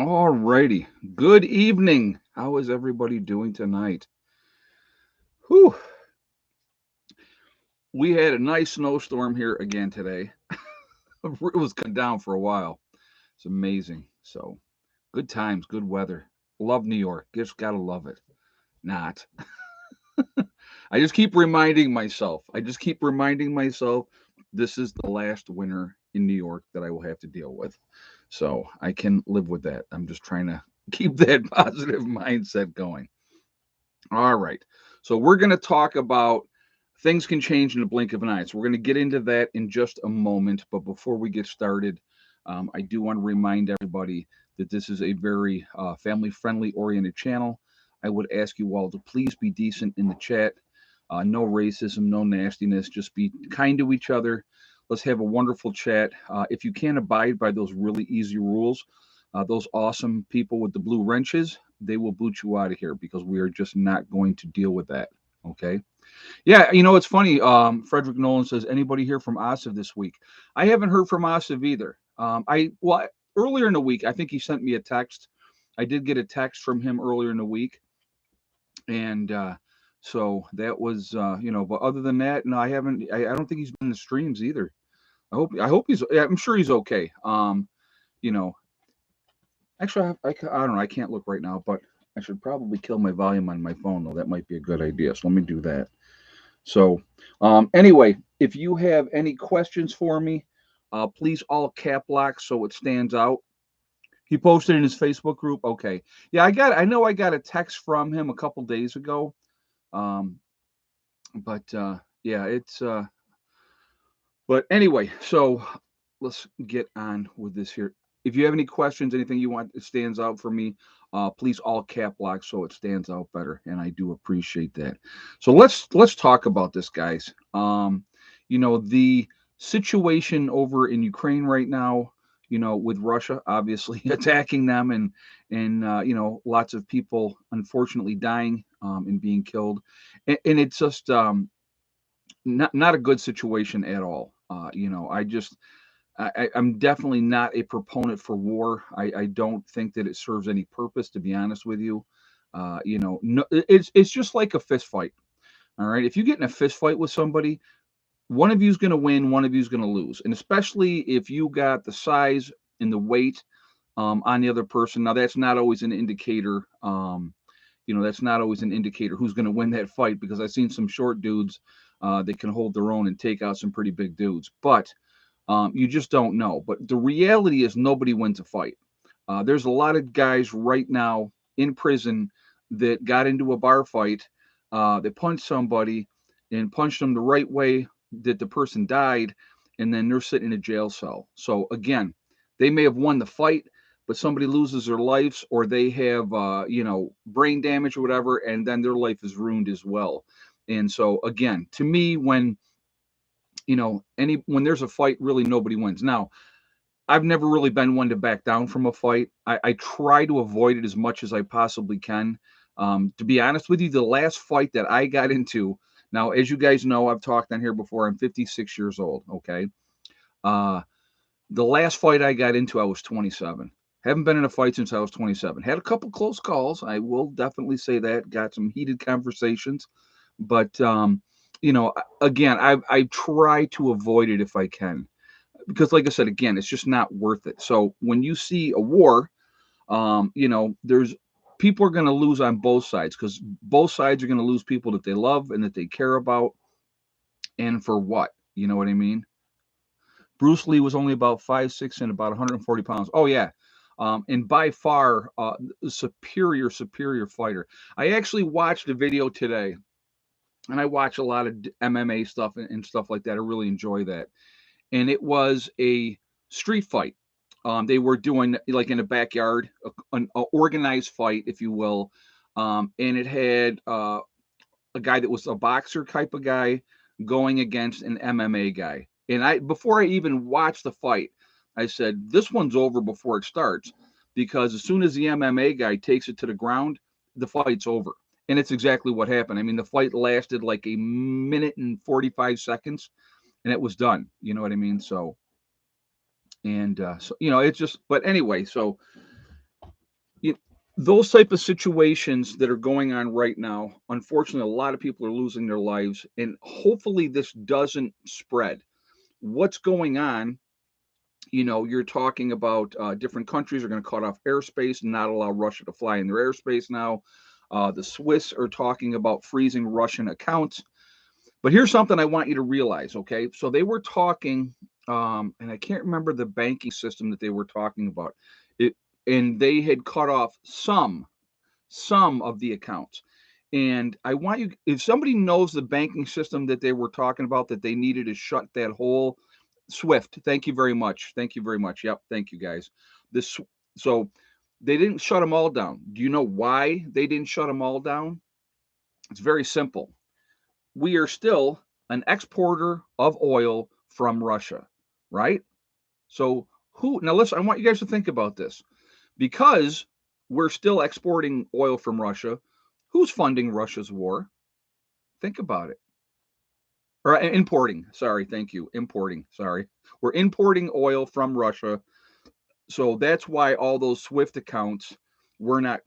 All righty. Good evening. How is everybody doing tonight? Whew. We had a nice snowstorm here again today. It was coming down for a while. It's amazing. So, good times, good weather. Love New York. Just gotta love it. Not. I just keep reminding myself. This is the last winter in New York that I will have to deal with. So, I can live with that. I'm just trying to keep that positive mindset going. All right. So we're going to talk about things can change in the blink of an eye. So we're going to get into that in just a moment. But before we get started, I do want to remind everybody that this is a very family friendly oriented channel. I would ask you all to please be decent in the chat. No racism, no nastiness. Just be kind to each other. Let's have a wonderful chat. If you can't abide by those really easy rules, those awesome people with the blue wrenches, they will boot you out of here because we are just not going to deal with that. Okay. Yeah, it's funny. Frederick Nolan says, anybody here from Asiv this week? I haven't heard from Asiv either. Earlier in the week, I think he sent me a text. I did get a text from him earlier in the week, and so that was But other than that, no, I haven't. I don't think he's been in the streams either. I hope he's. Yeah, I'm sure he's okay. You know, Actually, I don't know. I can't look right now, but I should probably kill my volume on my phone, though. That might be a good idea. So let me do that. So, anyway, if you have any questions for me, please all cap lock so it stands out. He posted in his Facebook group. Okay, yeah, I know I got a text from him a couple days ago. Um, but yeah, it's. But anyway, so let's get on with this here. If you have any questions, anything you want that stands out for me, please all cap lock so it stands out better, and I do appreciate that. So let's talk about this, guys. The situation over in Ukraine right now. With Russia obviously attacking them, and lots of people unfortunately dying and being killed, and it's just not a good situation at all. I'm definitely not a proponent for war. I don't think that it serves any purpose, to be honest with you. No, it's just like a fist fight. All right, if you get in a fist fight with somebody, one of you's going to win, one of you's going to lose, and especially if you got the size and the weight on the other person. Now, that's not always an indicator. That's not always an indicator who's going to win that fight because I've seen some short dudes that can hold their own and take out some pretty big dudes. But you just don't know. But the reality is nobody wins a fight. There's a lot of guys right now in prison that got into a bar fight. They punched somebody and punched them the right way that the person died, and then they're sitting in a jail cell. So again, they may have won the fight, but somebody loses their lives or they have brain damage or whatever, and then their life is ruined as well. And so again, to me, when there's a fight, really nobody wins. Now, I've never really been one to back down from a fight. I try to avoid it as much as I possibly can. To be honest with you, the last fight that I got into, now, as you guys know, I've talked on here before, I'm 56 years old, okay? Uh, the last fight I got into, I was 27. Haven't been in a fight since I was 27. Had a couple close calls. I will definitely say that. Got some heated conversations. But, again, I try to avoid it if I can because like I said, again, it's just not worth it. So when you see a war, there's people are going to lose on both sides because both sides are going to lose people that they love and that they care about. And for what? You know what I mean? Bruce Lee was only about 5'6" and about 140 pounds. Oh yeah. And by far, superior fighter. I actually watched a video today, and I watch a lot of MMA stuff and stuff like that. I really enjoy that. And it was a street fight. They were doing like in a backyard, an organized fight, if you will. And it had a guy that was a boxer type of guy going against an MMA guy. And before I even watched the fight, I said, this one's over before it starts because as soon as the MMA guy takes it to the ground, the fight's over. And it's exactly what happened. I mean, the fight lasted like a minute and 45 seconds and it was done. You know what I mean? So, and it's just, but anyway, so those type of situations that are going on right now, unfortunately, a lot of people are losing their lives, and hopefully this doesn't spread. What's going on? You're talking about different countries are going to cut off airspace and not allow Russia to fly in their airspace now. The Swiss are talking about freezing Russian accounts. But here's something I want you to realize, okay? So they were talking, and I can't remember the banking system that they were talking about. It, and they had cut off some of the accounts. And I want you, if somebody knows the banking system that they were talking about, that they needed to shut that whole Swift. Thank you very much. Thank you very much. Yep. Thank you guys. This, so they didn't shut them all down. Do you know why they didn't shut them all down? It's very simple. We are still an exporter of oil from Russia, right? So who, now listen, I want you guys to think about this. Because we're still exporting oil from Russia, who's funding Russia's war? Think about it. Or importing, sorry, thank you. Importing, sorry. We're importing oil from Russia. So that's why all those SWIFT accounts were not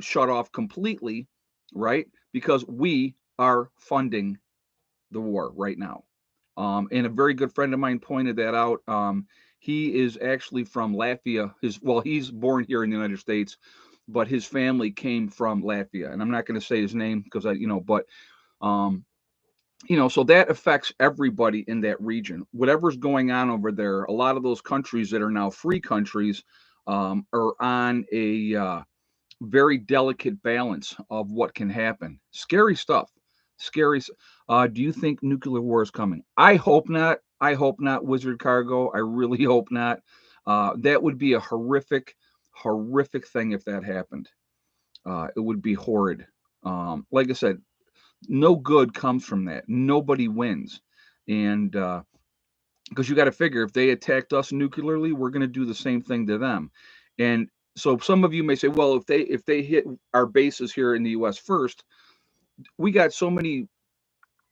shut off completely, right? Because we are funding the war right now. And a very good friend of mine pointed that out. He is actually from Latvia. He's born here in the United States, but his family came from Latvia. And I'm not going to say his name because um, so that affects everybody in that region. Whatever's going on over there, a lot of those countries that are now free countries are on a very delicate balance of what can happen. Scary stuff. Scary. Do you think nuclear war is coming? I hope not. I hope not, Wizard Cargo. I really hope not. That would be a horrific, horrific thing if that happened. It would be horrid. Like I said, no good comes from that. Nobody wins. And because you got to figure if they attacked us nuclearly, we're going to do the same thing to them. And so some of you may say, well, if they hit our bases here in the U.S. first, we got so many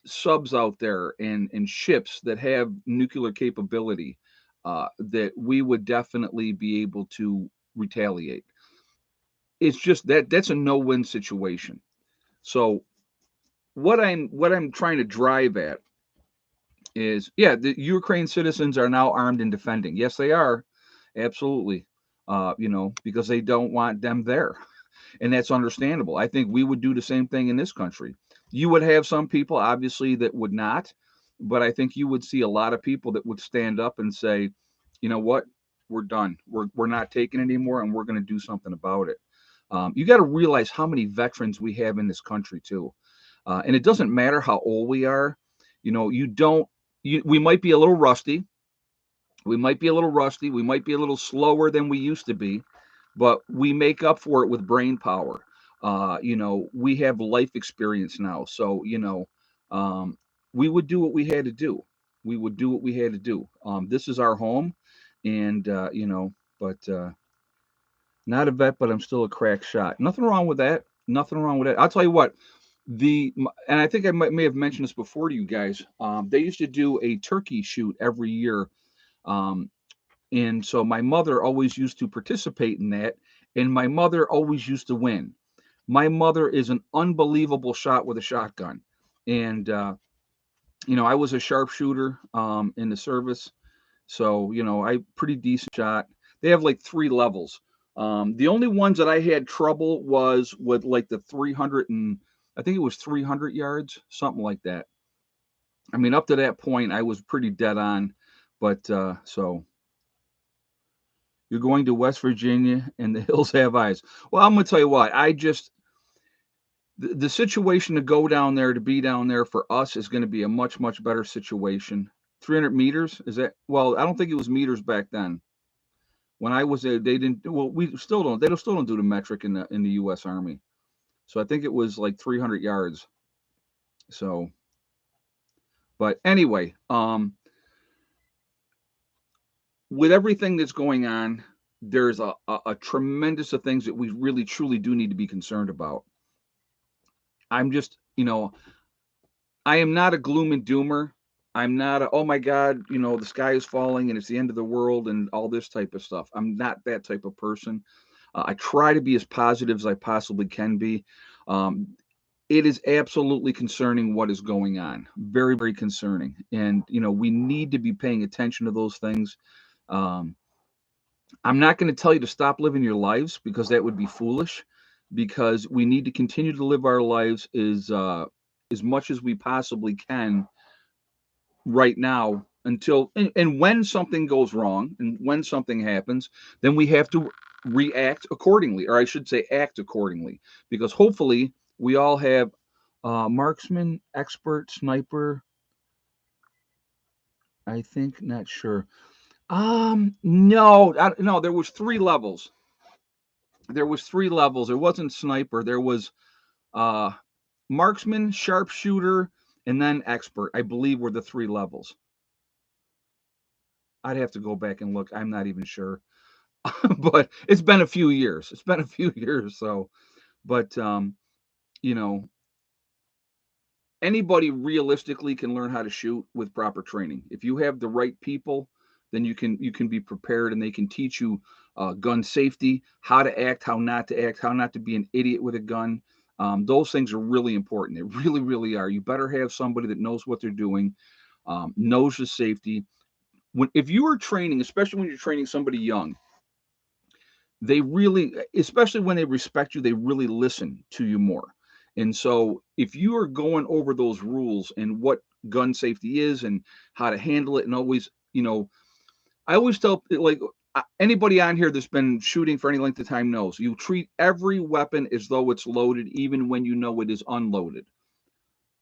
subs out there and ships that have nuclear capability that we would definitely be able to retaliate. It's just that's a no-win situation. So what I'm trying to drive at is, yeah, the Ukraine citizens are now armed and defending. Yes, they are. Absolutely. Because they don't want them there. And that's understandable. I think we would do the same thing in this country. You would have some people, obviously, that would not, but I think you would see a lot of people that would stand up and say, you know what, we're done. We're not taking it anymore, and we're going to do something about it. You got to realize how many veterans we have in this country too, and it doesn't matter how old we are. You don't. We might be a little rusty. We might be a little rusty. We might be a little slower than we used to be, but we make up for it with brain power. We have life experience now. So, um, we would do what we had to do. We would do what we had to do. This is our home. And, but not a vet, but I'm still a crack shot. Nothing wrong with that. Nothing wrong with that. I'll tell you what, and I think may have mentioned this before to you guys. They used to do a turkey shoot every year. Um, and so my mother always used to participate in that, and my mother always used to win. My mother is an unbelievable shot with a shotgun. And, I was a sharpshooter in the service. So, I pretty decent shot. They have like three levels. The only ones that I had trouble was with like the 300 I think it was 300 yards, something like that. I mean, up to that point, I was pretty dead on. But so you're going to West Virginia and the hills have eyes. Well, I'm going to tell you what, the situation to go down there, to be down there for us is going to be a much, much better situation. 300 meters, is that, well, I don't think it was meters back then. When I was there, they didn't, well, we still don't, they don't, still don't do the metric in the U.S. Army. So I think it was like 300 yards. So, but anyway, with everything that's going on, there's a tremendous of things that we really truly do need to be concerned about. I'm just, I am not a gloom and doomer. I'm not a, oh my God, the sky is falling and it's the end of the world and all this type of stuff. I'm not that type of person. I try to be as positive as I possibly can be. Um, it is absolutely concerning what is going on. Very, very concerning. And, we need to be paying attention to those things. Um, I'm not going to tell you to stop living your lives because that would be foolish. Because we need to continue to live our lives as much as we possibly can right now until and when something goes wrong and when something happens, then we have to react accordingly, or I should say act accordingly, because hopefully we all have marksman, expert, sniper, I think, not sure. No, no, there was three levels. There wasn't sniper. There was uh marksman, sharpshooter, and then expert, I believe, were the three levels. I'd have to go back and look. I'm not even sure. But it's been a few years. It's been a few years. So, but you know, anybody realistically can learn how to shoot with proper training. If you have the right people, then you can be prepared, and they can teach you gun safety, how to act, how not to be an idiot with a gun. Those things are really important. They really, really are. You better have somebody that knows what they're doing, knows the safety. If you are training, especially when you're training somebody young, they really, especially when they respect you, they really listen to you more. And so if you are going over those rules and what gun safety is and how to handle it, and always, I always tell, like, anybody on here that's been shooting for any length of time knows you treat every weapon as though it's loaded, even when you know it is unloaded.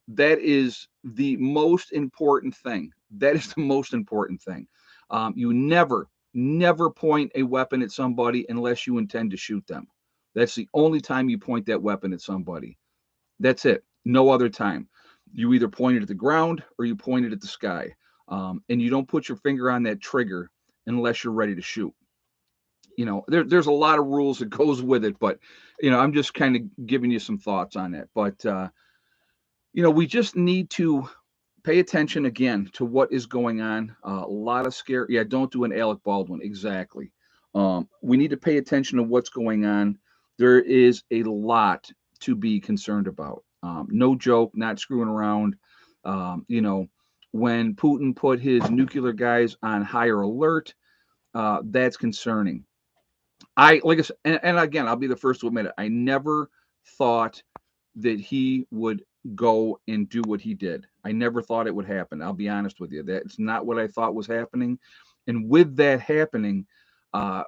That is the most important thing. That is the most important thing. You never point a weapon at somebody unless you intend to shoot them. That's the only time you point that weapon at somebody. That's it. No other time. You either point it at the ground or you point it at the sky. And you don't put your finger on that trigger unless you're ready to shoot. There's a lot of rules that goes with it, but I'm just kind of giving you some thoughts on it. But we just need to pay attention again to what is going on. A lot of scare. Yeah, don't do an Alec Baldwin. Exactly. We need to pay attention to what's going on. There is a lot to be concerned about. No joke, not screwing around. When Putin put his nuclear guys on higher alert, that's concerning. Like I said, and again, I'll be the first to admit it. I never thought that he would go and do what he did. I never thought it would happen. I'll be honest with you. That's not what I thought was happening. And with that happening, uh,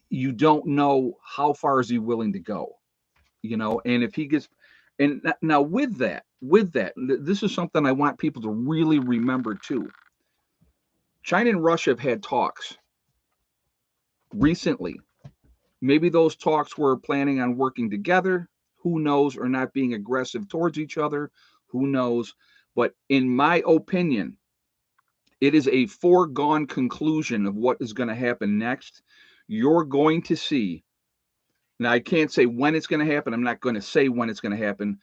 you don't know how far is he willing to go. And if he gets, and now with that, this is something I want people to really remember too. China and Russia have had talks recently. Maybe those talks were planning on working together. Who knows? Or not being aggressive towards each other. Who knows? But in my opinion, it is a foregone conclusion of what is going to happen next. You're going to see. Now, I can't say when it's going to happen. I'm not going to say when it's going to happen.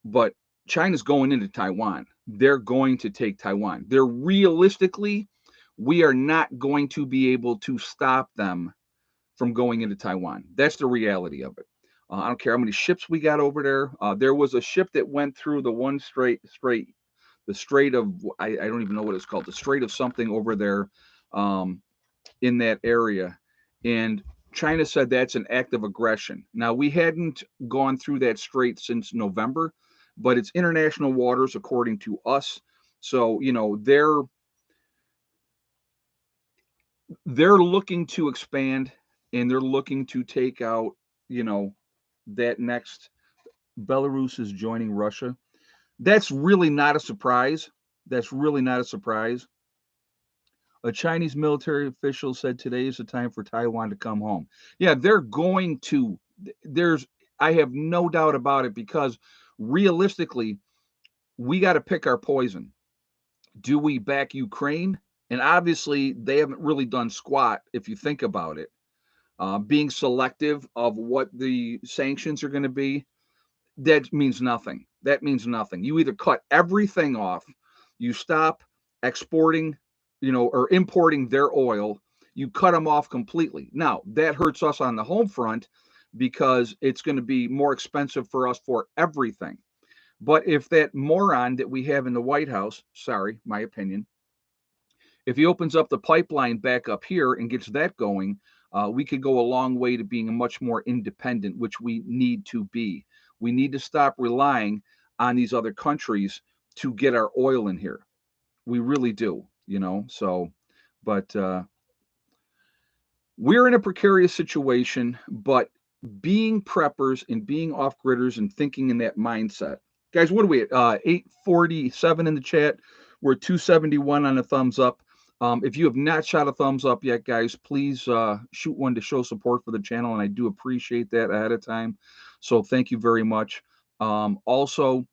But China's going into Taiwan. They're going to take Taiwan. They're realistically, we are not going to be able to stop them from going into Taiwan. That's the reality of it. I don't care how many ships we got over there. There was a ship that went through the one the Strait of, I don't even know what it's called, the Strait of something over there, um, in that area. And China said that's an act of aggression. Now, we hadn't gone through that strait since November, but it's international waters according to us. So, they're looking to expand, and they're looking to take out, you know, that next. Belarus is joining Russia. That's really not a surprise. That's really not a surprise. A Chinese military official said today is the time for Taiwan to come home. Yeah, they're going to. There's, I have no doubt about it, because realistically, we got to pick our poison. Do we back Ukraine? And obviously, they haven't really done squat if you think about it. Being selective of what the sanctions are going to be, that means nothing. That means nothing. You either cut everything off, you stop exporting, or importing their oil, you cut them off completely. Now, that hurts us on the home front, because it's going to be more expensive for us for everything. But if that moron that we have in the White House, sorry, my opinion, if he opens up the pipeline back up here and gets that going, we could go a long way to being much more independent, which we need to be. We need to stop relying on these other countries to get our oil in here. We really do, you know. So, but we're in a precarious situation, but being preppers and being off gridders and thinking in that mindset. Guys, what are we at? 847 in the chat. We're 271 on a thumbs up. If you have not shot a thumbs up yet, guys, please shoot one to show support for the channel, and I do appreciate that ahead of time. So thank you very much. Also,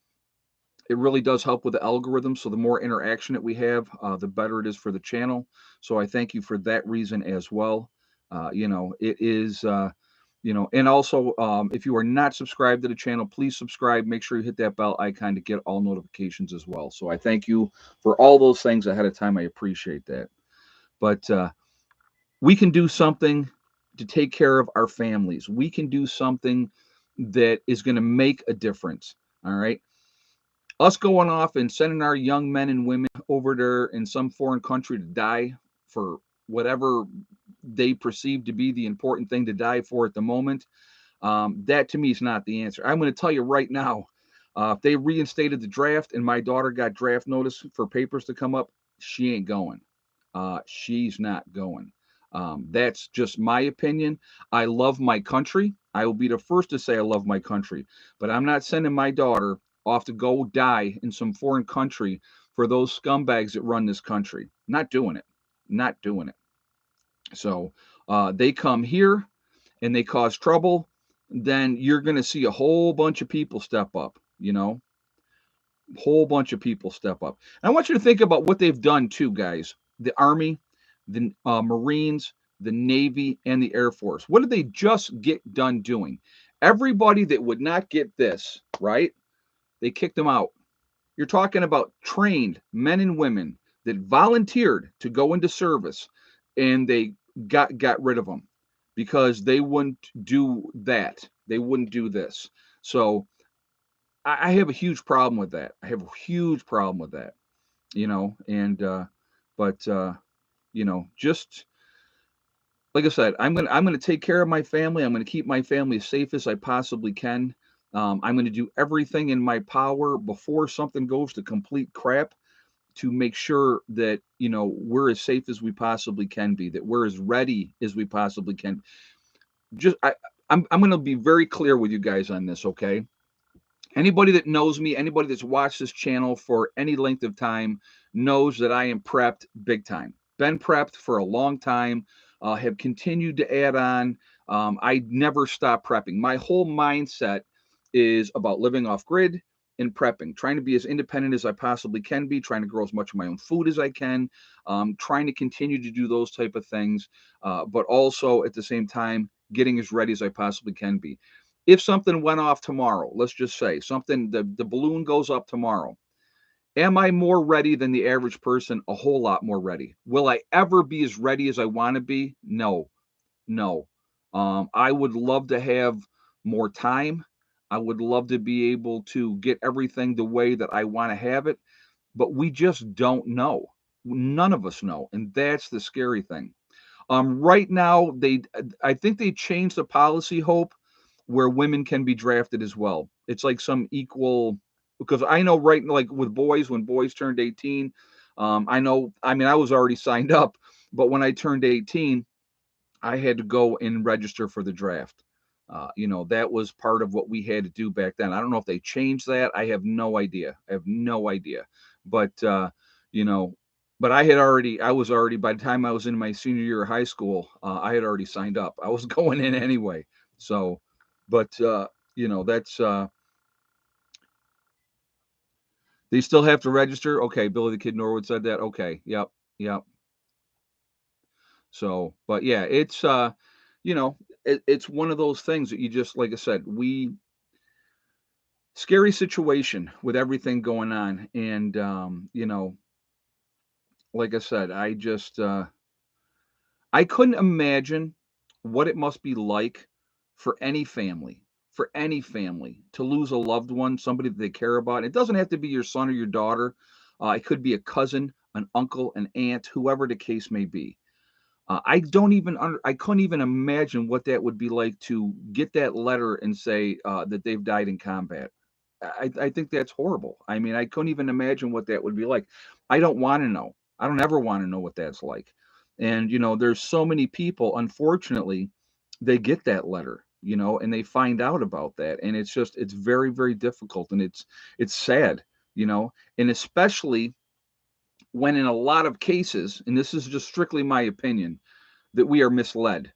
it really does help with the algorithm. So the more interaction that we have, the better it is for the channel. So I thank you for that reason as well. It is, and also if you are not subscribed to the channel, please subscribe. Make sure you hit that bell icon to get all notifications as well. So I thank you for all those things ahead of time. I appreciate that. But we can do something to take care of our families. We can do something that is going to make a difference. All right. Us going off and sending our young men and women over there in some foreign country to die for whatever they perceive to be the important thing to die for at the moment, that to me is not the answer. I'm going to tell you right now, if they reinstated the draft and my daughter got draft notice for papers to come up, she ain't going. She's not going. That's just my opinion. I love my country. I will be the first to say I love my country, but I'm not sending my daughter off to go die in some foreign country for those scumbags that run this country. Not doing it. Not doing it. So they come here and they cause trouble, then you're going to see a whole bunch of people step up, whole bunch of people step up. And I want you to think about what they've done too, guys. The Army, the Marines, the Navy, and the Air Force. What did they just get done doing? Everybody that would not get this, right? They kicked them out. You're talking about trained men and women that volunteered to go into service, and they got rid of them because they wouldn't do that. They wouldn't do this. So I have a huge problem with that. I have a huge problem with that. And but just like I said, I'm gonna take care of my family. I'm gonna keep my family as safe as I possibly can. I'm gonna do everything in my power before something goes to complete crap to make sure that we're as safe as we possibly can be, that we're as ready as we possibly can. Just I'm going to be very clear with you guys on this, okay? Anybody that knows me, anybody that's watched this channel for any length of time knows that I am prepped big time. Been prepped for a long time, have continued to add on. I never stop prepping. My whole mindset is about living off grid and prepping, trying to be as independent as I possibly can be, trying to grow as much of my own food as I can, trying to continue to do those type of things, but also at the same time, getting as ready as I possibly can be. If something went off tomorrow, let's just say something, the balloon goes up tomorrow. Am I more ready than the average person? A whole lot more ready. Will I ever be as ready as I want to be? No, no. I would love to have more time. I would love to be able to get everything the way that I want to have it, but we just don't know. None of us know, and that's the scary thing. Right now, I think they changed the policy, Hope, where women can be drafted as well. It's like some equal, because I know right, like with boys, when boys turned 18, I know, I mean, I was already signed up, but when I turned 18, I had to go and register for the draft. That was part of what we had to do back then. I don't know if they changed that. I have no idea. I have no idea. But you know, but I was already, by the time I was in my senior year of high school, I had already signed up. I was going in anyway. So, but that's they still have to register. Okay, Billy the Kid Norwood said that. Okay, yep, yep. So, but yeah, you know, it's one of those things that you just, like I said, scary situation with everything going on. And, like I said, I couldn't imagine what it must be like for any family, for any family to lose a loved one, somebody that they care about. It doesn't have to be your son or your daughter. It could be a cousin, an uncle, an aunt, whoever the case may be. I couldn't even imagine what that would be like to get that letter and say that they've died in combat. I think that's horrible. I mean, I couldn't even imagine what that would be like. I don't want to know. I don't ever want to know what that's like. And there's so many people, unfortunately, they get that letter, and they find out about that, and it's very, very difficult, and it's sad, and especially when in a lot of cases, and this is just strictly my opinion, that we are misled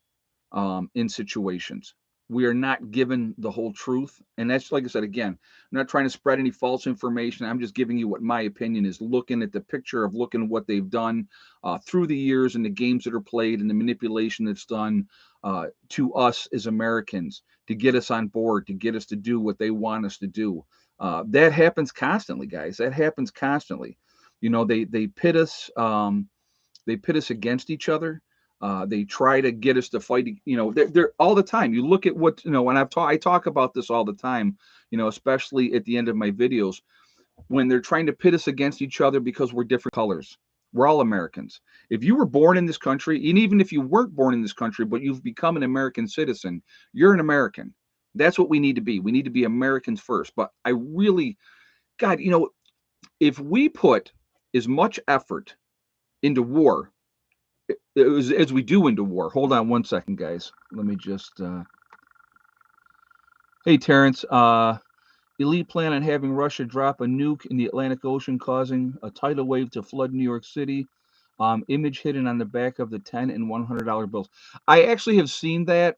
in situations. We are not given the whole truth. And that's, like I said, again, I'm not trying to spread any false information. I'm just giving you what my opinion is, looking at the picture of looking at what they've done through the years and the games that are played and the manipulation that's done to us as Americans to get us on board, to get us to do what they want us to do. That happens constantly, guys. That happens constantly. They pit us. They pit us against each other. They try to get us to fight. They're all the time. You look at what when I talk about this all the time. Especially at the end of my videos when they're trying to pit us against each other because we're different colors. We're all Americans. If you were born in this country, and even if you weren't born in this country, but you've become an American citizen, you're an American. That's what we need to be. We need to be Americans first. But I really, God, if we put as much effort into war as we do into war. Hold on one second, guys. Let me just. Hey, Terrence. Elite plan on having Russia drop a nuke in the Atlantic Ocean, causing a tidal wave to flood New York City. Image hidden on the back of the $10 and $100 bills. I actually have seen that.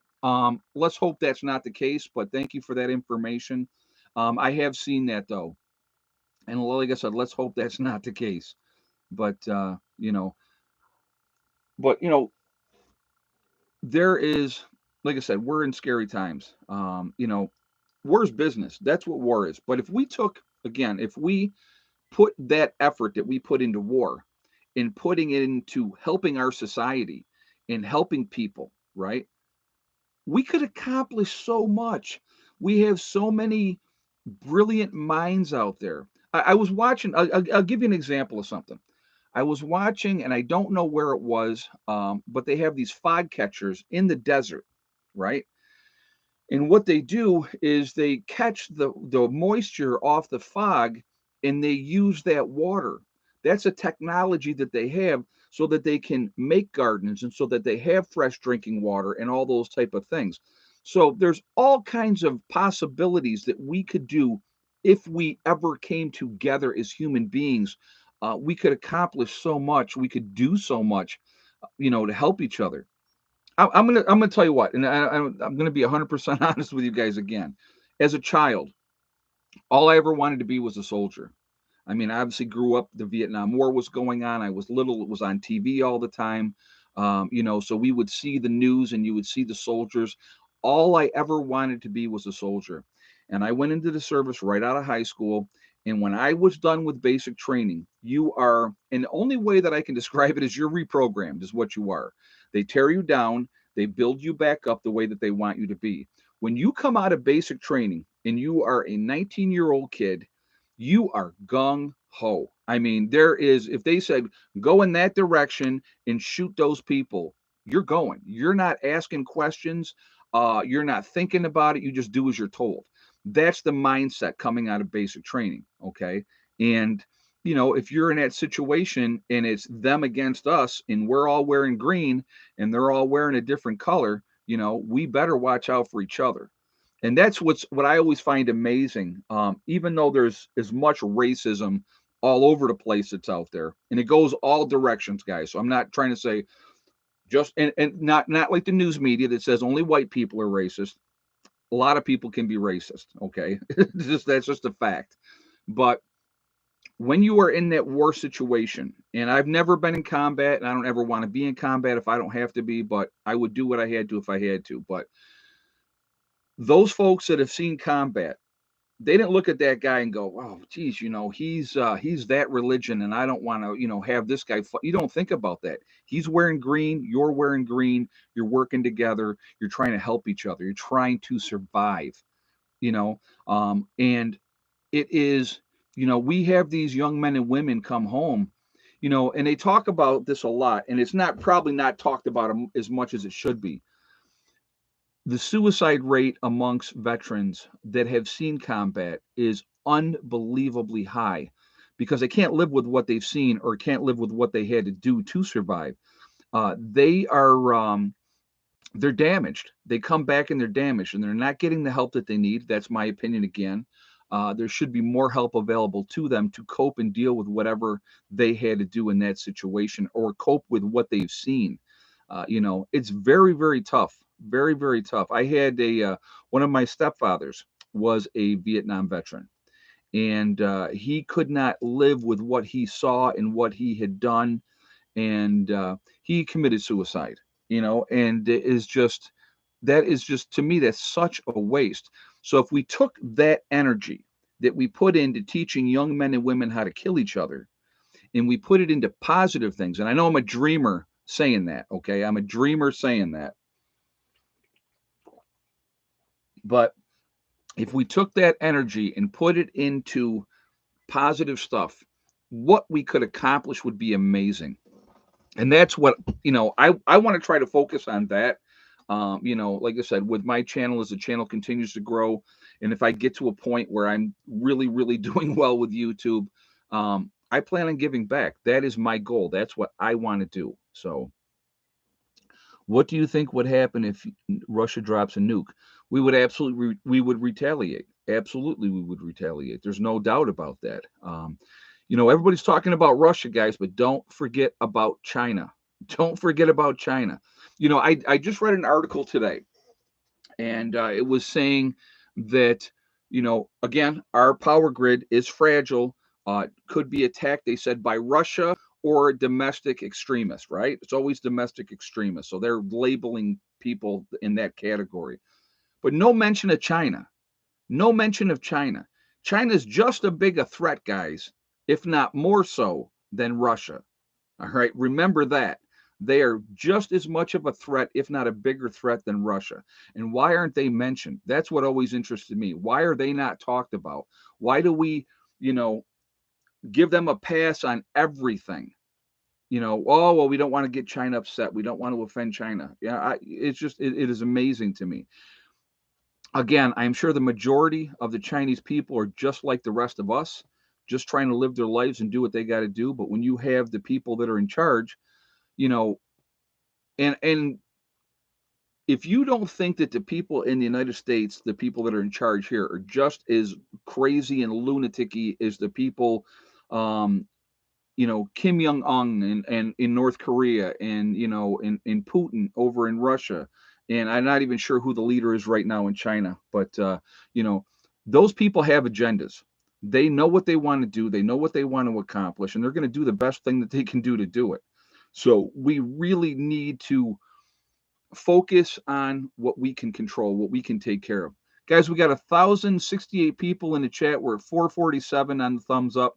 Let's hope that's not the case, but thank you for that information. I have seen that though, and like I said, let's hope that's not the case. But but there is, like I said, we're in scary times. War's business. That's what war is. But if we put that effort that we put into war in putting it into helping our society and helping people, right? We could accomplish so much. We have so many brilliant minds out there. I was watching, I'll give you an example of something. I was watching, and I don't know where it was, but they have these fog catchers in the desert, right? And what they do is they catch the moisture off the fog and they use that water. That's a technology that they have so that they can make gardens and so that they have fresh drinking water and all those type of things. So there's all kinds of possibilities that we could do if we ever came together as human beings. We could accomplish so much. We could do so much, to help each other. I'm gonna tell you what, and I'm gonna be 100% honest with you guys again. As a child, all I ever wanted to be was a soldier. I mean, I obviously grew up. The Vietnam War was going on. I was little. It was on TV all the time. So we would see the news, and you would see the soldiers. All I ever wanted to be was a soldier, and I went into the service right out of high school. And when I was done with basic training, you are, and the only way that I can describe it is you're reprogrammed, is what you are. They tear you down, they build you back up the way that they want you to be. When you come out of basic training and you are a 19-year-old kid, you are gung ho. I mean, if they said go in that direction and shoot those people, you're going. You're not asking questions. You're not thinking about it. You just do as you're told. That's the mindset coming out of basic training. Okay. And, if you're in that situation and it's them against us and we're all wearing green and they're all wearing a different color, we better watch out for each other. And that's what I always find amazing. Even though there's as much racism all over the place that's out there, and it goes all directions, guys. So I'm not trying to say just and not like the news media that says only white people are racist. A lot of people can be racist. Okay, that's just a fact. But when you are in that war situation, and I've never been in combat, and I don't ever want to be in combat if I don't have to be, but I would do what I had to if I had to. But those folks that have seen combat, they didn't look at that guy and go, "Oh, geez, he's that religion, and I don't want to, have this guy." You don't think about that. He's wearing green. You're wearing green. You're working together. You're trying to help each other. You're trying to survive. And it is, we have these young men and women come home, and they talk about this a lot, and it's not probably not talked about as much as it should be. The suicide rate amongst veterans that have seen combat is unbelievably high because they can't live with what they've seen or can't live with what they had to do to survive. They are they're damaged. They come back and they're damaged, and they're not getting the help that they need. That's my opinion again. There should be more help available to them to cope and deal with whatever they had to do in that situation or cope with what they've seen. It's very, very tough. Very, very tough. I had one of my stepfathers was a Vietnam veteran, and he could not live with what he saw and what he had done, and he committed suicide. And that is just to me that's such a waste. So if we took that energy that we put into teaching young men and women how to kill each other and we put it into positive things, and I know I'm a dreamer saying that, okay? I'm a dreamer saying that. But if we took that energy and put it into positive stuff, what we could accomplish would be amazing. And that's what, I want to try to focus on that. Like I said, with my channel, as the channel continues to grow, and if I get to a point where I'm really, really doing well with YouTube, I plan on giving back. That is my goal. That's what I want to do. So, what do you think would happen if Russia drops a nuke? We would retaliate. Absolutely, we would retaliate. There's no doubt about that. Everybody's talking about Russia, guys, but don't forget about China. Don't forget about China. I just read an article today, and it was saying that, again, our power grid is fragile, could be attacked, they said, by Russia or domestic extremists, right? It's always domestic extremists. So they're labeling people in that category. But no mention of China. No mention of China. China's just as big a threat, guys, if not more so than Russia. All right, remember that. They are just as much of a threat, if not a bigger threat than Russia. And why aren't they mentioned? That's what always interested me. Why are they not talked about? Why do we, give them a pass on everything? Oh, well, we don't want to get China upset. We don't want to offend China. Yeah, it's just, it is amazing to me. Again, I'm sure the majority of the Chinese people are just like the rest of us, just trying to live their lives and do what they got to do. But when you have the people that are in charge, you know, and if you don't think that the people in the United States, the people that are in charge here, are just as crazy and lunaticy as the people, um, Kim Jong Un and in North Korea, and in Putin over in Russia, and I'm not even sure who the leader is right now in China, but you know, those people have agendas. They know what they want to do. They know what they want to accomplish, and they're going to do the best thing that they can do to do it. So we really need to focus on what we can control, what we can take care of. Guys, we got 1,068 people in the chat. We're at 447 on the thumbs up.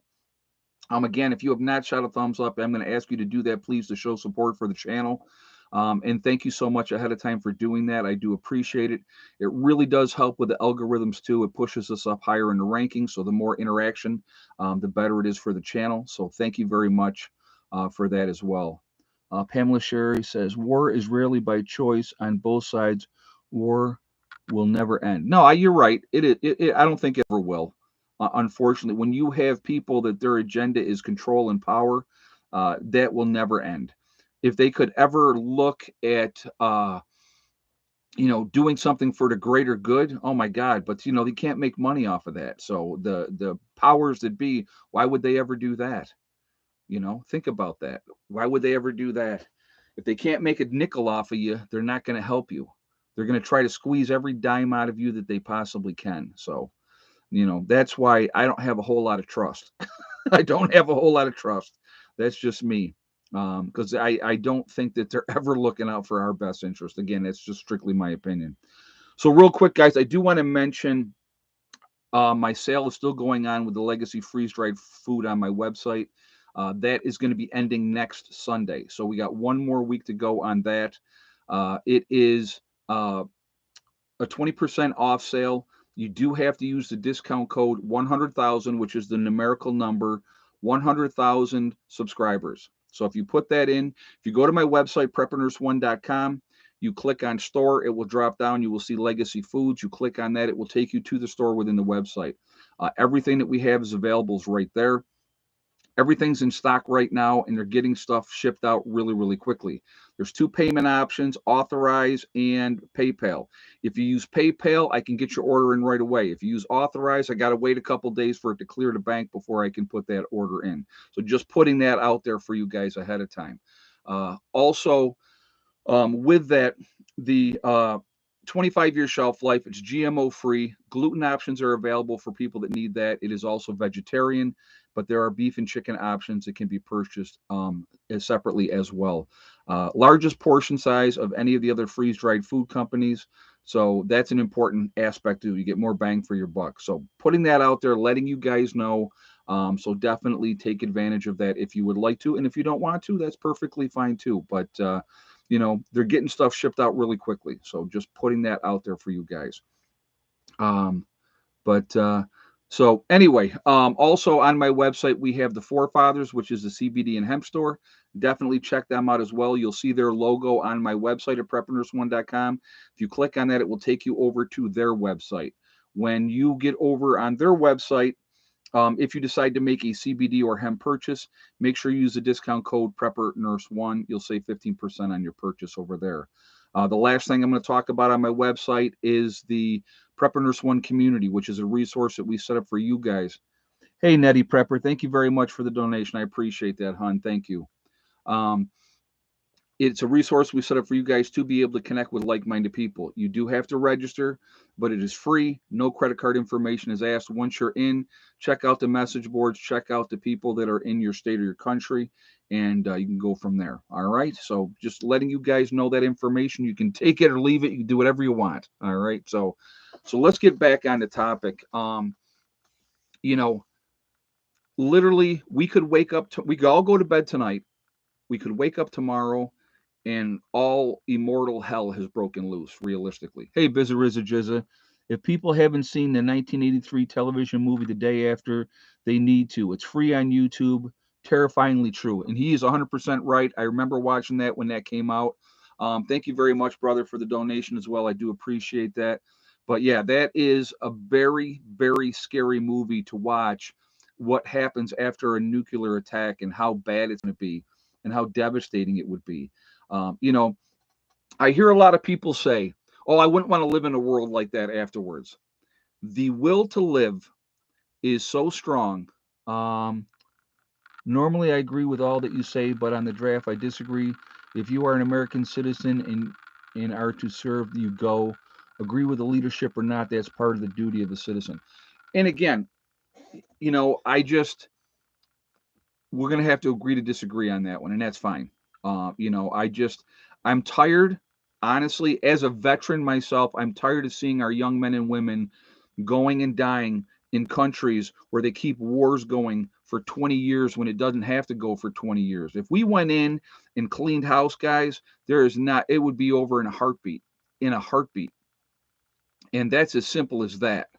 Again, if you have not shot a thumbs up, I'm going to ask you to do that, please, to show support for the channel. And thank you so much ahead of time for doing that. I do appreciate it. It really does help with the algorithms too. It pushes us up higher in the rankings. So the more interaction, the better it is for the channel. So thank you very much for that as well. Pamela Sherry says, war is rarely by choice on both sides. War will never end. No, you're right. I don't think it ever will. Unfortunately, when you have people that their agenda is control and power, that will never end. If they could ever look at, doing something for the greater good, oh my God! But they can't make money off of that. So the powers that be, why would they ever do that? Think about that. Why would they ever do that? If they can't make a nickel off of you, they're not going to help you. They're going to try to squeeze every dime out of you that they possibly can. So. That's why I don't have a whole lot of trust. I don't have a whole lot of trust. That's just me. Because I don't think that they're ever looking out for our best interest. Again, that's just strictly my opinion. So real quick, guys, I do want to mention My sale is still going on with the legacy freeze-dried food on my website. That is going to be ending next Sunday. So we got one more week to go on that. It is a 20% off sale. You do have to use the discount code 100,000, which is the numerical number, 100,000 subscribers. So if you put that in, if you go to my website, preppernurse1.com, you click on store, it will drop down. You will see Legacy Foods. You click on that, it will take you to the store within the website. Everything that we have is available is right there. Everything's in stock right now, and they're getting stuff shipped out really, really quickly. There's two payment options, Authorize and PayPal. If you use PayPal, I can get your order in right away. If you use Authorize, I got to wait a couple days for it to clear the bank before I can put that order in. So just putting that out there for you guys ahead of time. Also, with that, the 25-year shelf life, it's GMO free. Gluten options are available for people that need that. It is also vegetarian, but there are beef and chicken options that can be purchased separately as well. Largest portion size of any of the other freeze-dried food companies. So that's an important aspect too. You get more bang for your buck. So putting that out there, letting you guys know. So definitely take advantage of that if you would like to. And if you don't want to, that's perfectly fine too. But they're getting stuff shipped out really quickly. So just putting that out there for you guys. So anyway, also on my website, we have the Forefathers, which is the CBD and hemp store. Definitely check them out as well. You'll see their logo on my website at preppernurse1.com. If you click on that, it will take you over to their website. When you get over on their website, if you decide to make a CBD or hemp purchase, make sure you use the discount code PrepperNurse1. You'll save 15% on your purchase over there. The last thing I'm going to talk about on my website is the Prepper Nurse One community, which is a resource that we set up for you guys. Hey, Nettie Prepper, thank you very much for the donation. I appreciate that, hon. Thank you. It's a resource we set up for you guys to be able to connect with like-minded people. You do have to register, but it is free. No credit card information is asked. Once you're in, check out the message boards, check out the people that are in your state or your country, and you can go from there. All right. So just letting you guys know that information. You can take it or leave it. You can do whatever you want. All right. So let's get back on the topic. Literally, we could wake up. We could all go to bed tonight. We could wake up tomorrow and all immortal hell has broken loose, realistically. Hey, Bizarrizza Jizza, if people haven't seen the 1983 television movie The Day After, they need to. It's free on YouTube, terrifyingly true. And he is 100% right. I remember watching that when that came out. Thank you very much, brother, for the donation as well. I do appreciate that. But yeah, that is a very, very scary movie to watch, what happens after a nuclear attack and how bad it's going to be and how devastating it would be. I hear a lot of people say, oh, I wouldn't want to live in a world like that afterwards. The will to live is so strong. Normally, I agree with all that you say, but on the draft, I disagree. If you are an American citizen and are to serve, you go. Agree with the leadership or not, that's part of the duty of a citizen. And again, we're going to have to agree to disagree on that one, and that's fine. I'm tired, honestly, as a veteran myself, I'm tired of seeing our young men and women going and dying in countries where they keep wars going for 20 years when it doesn't have to go for 20 years. If we went in and cleaned house, guys, it would be over in a heartbeat, And that's as simple as that.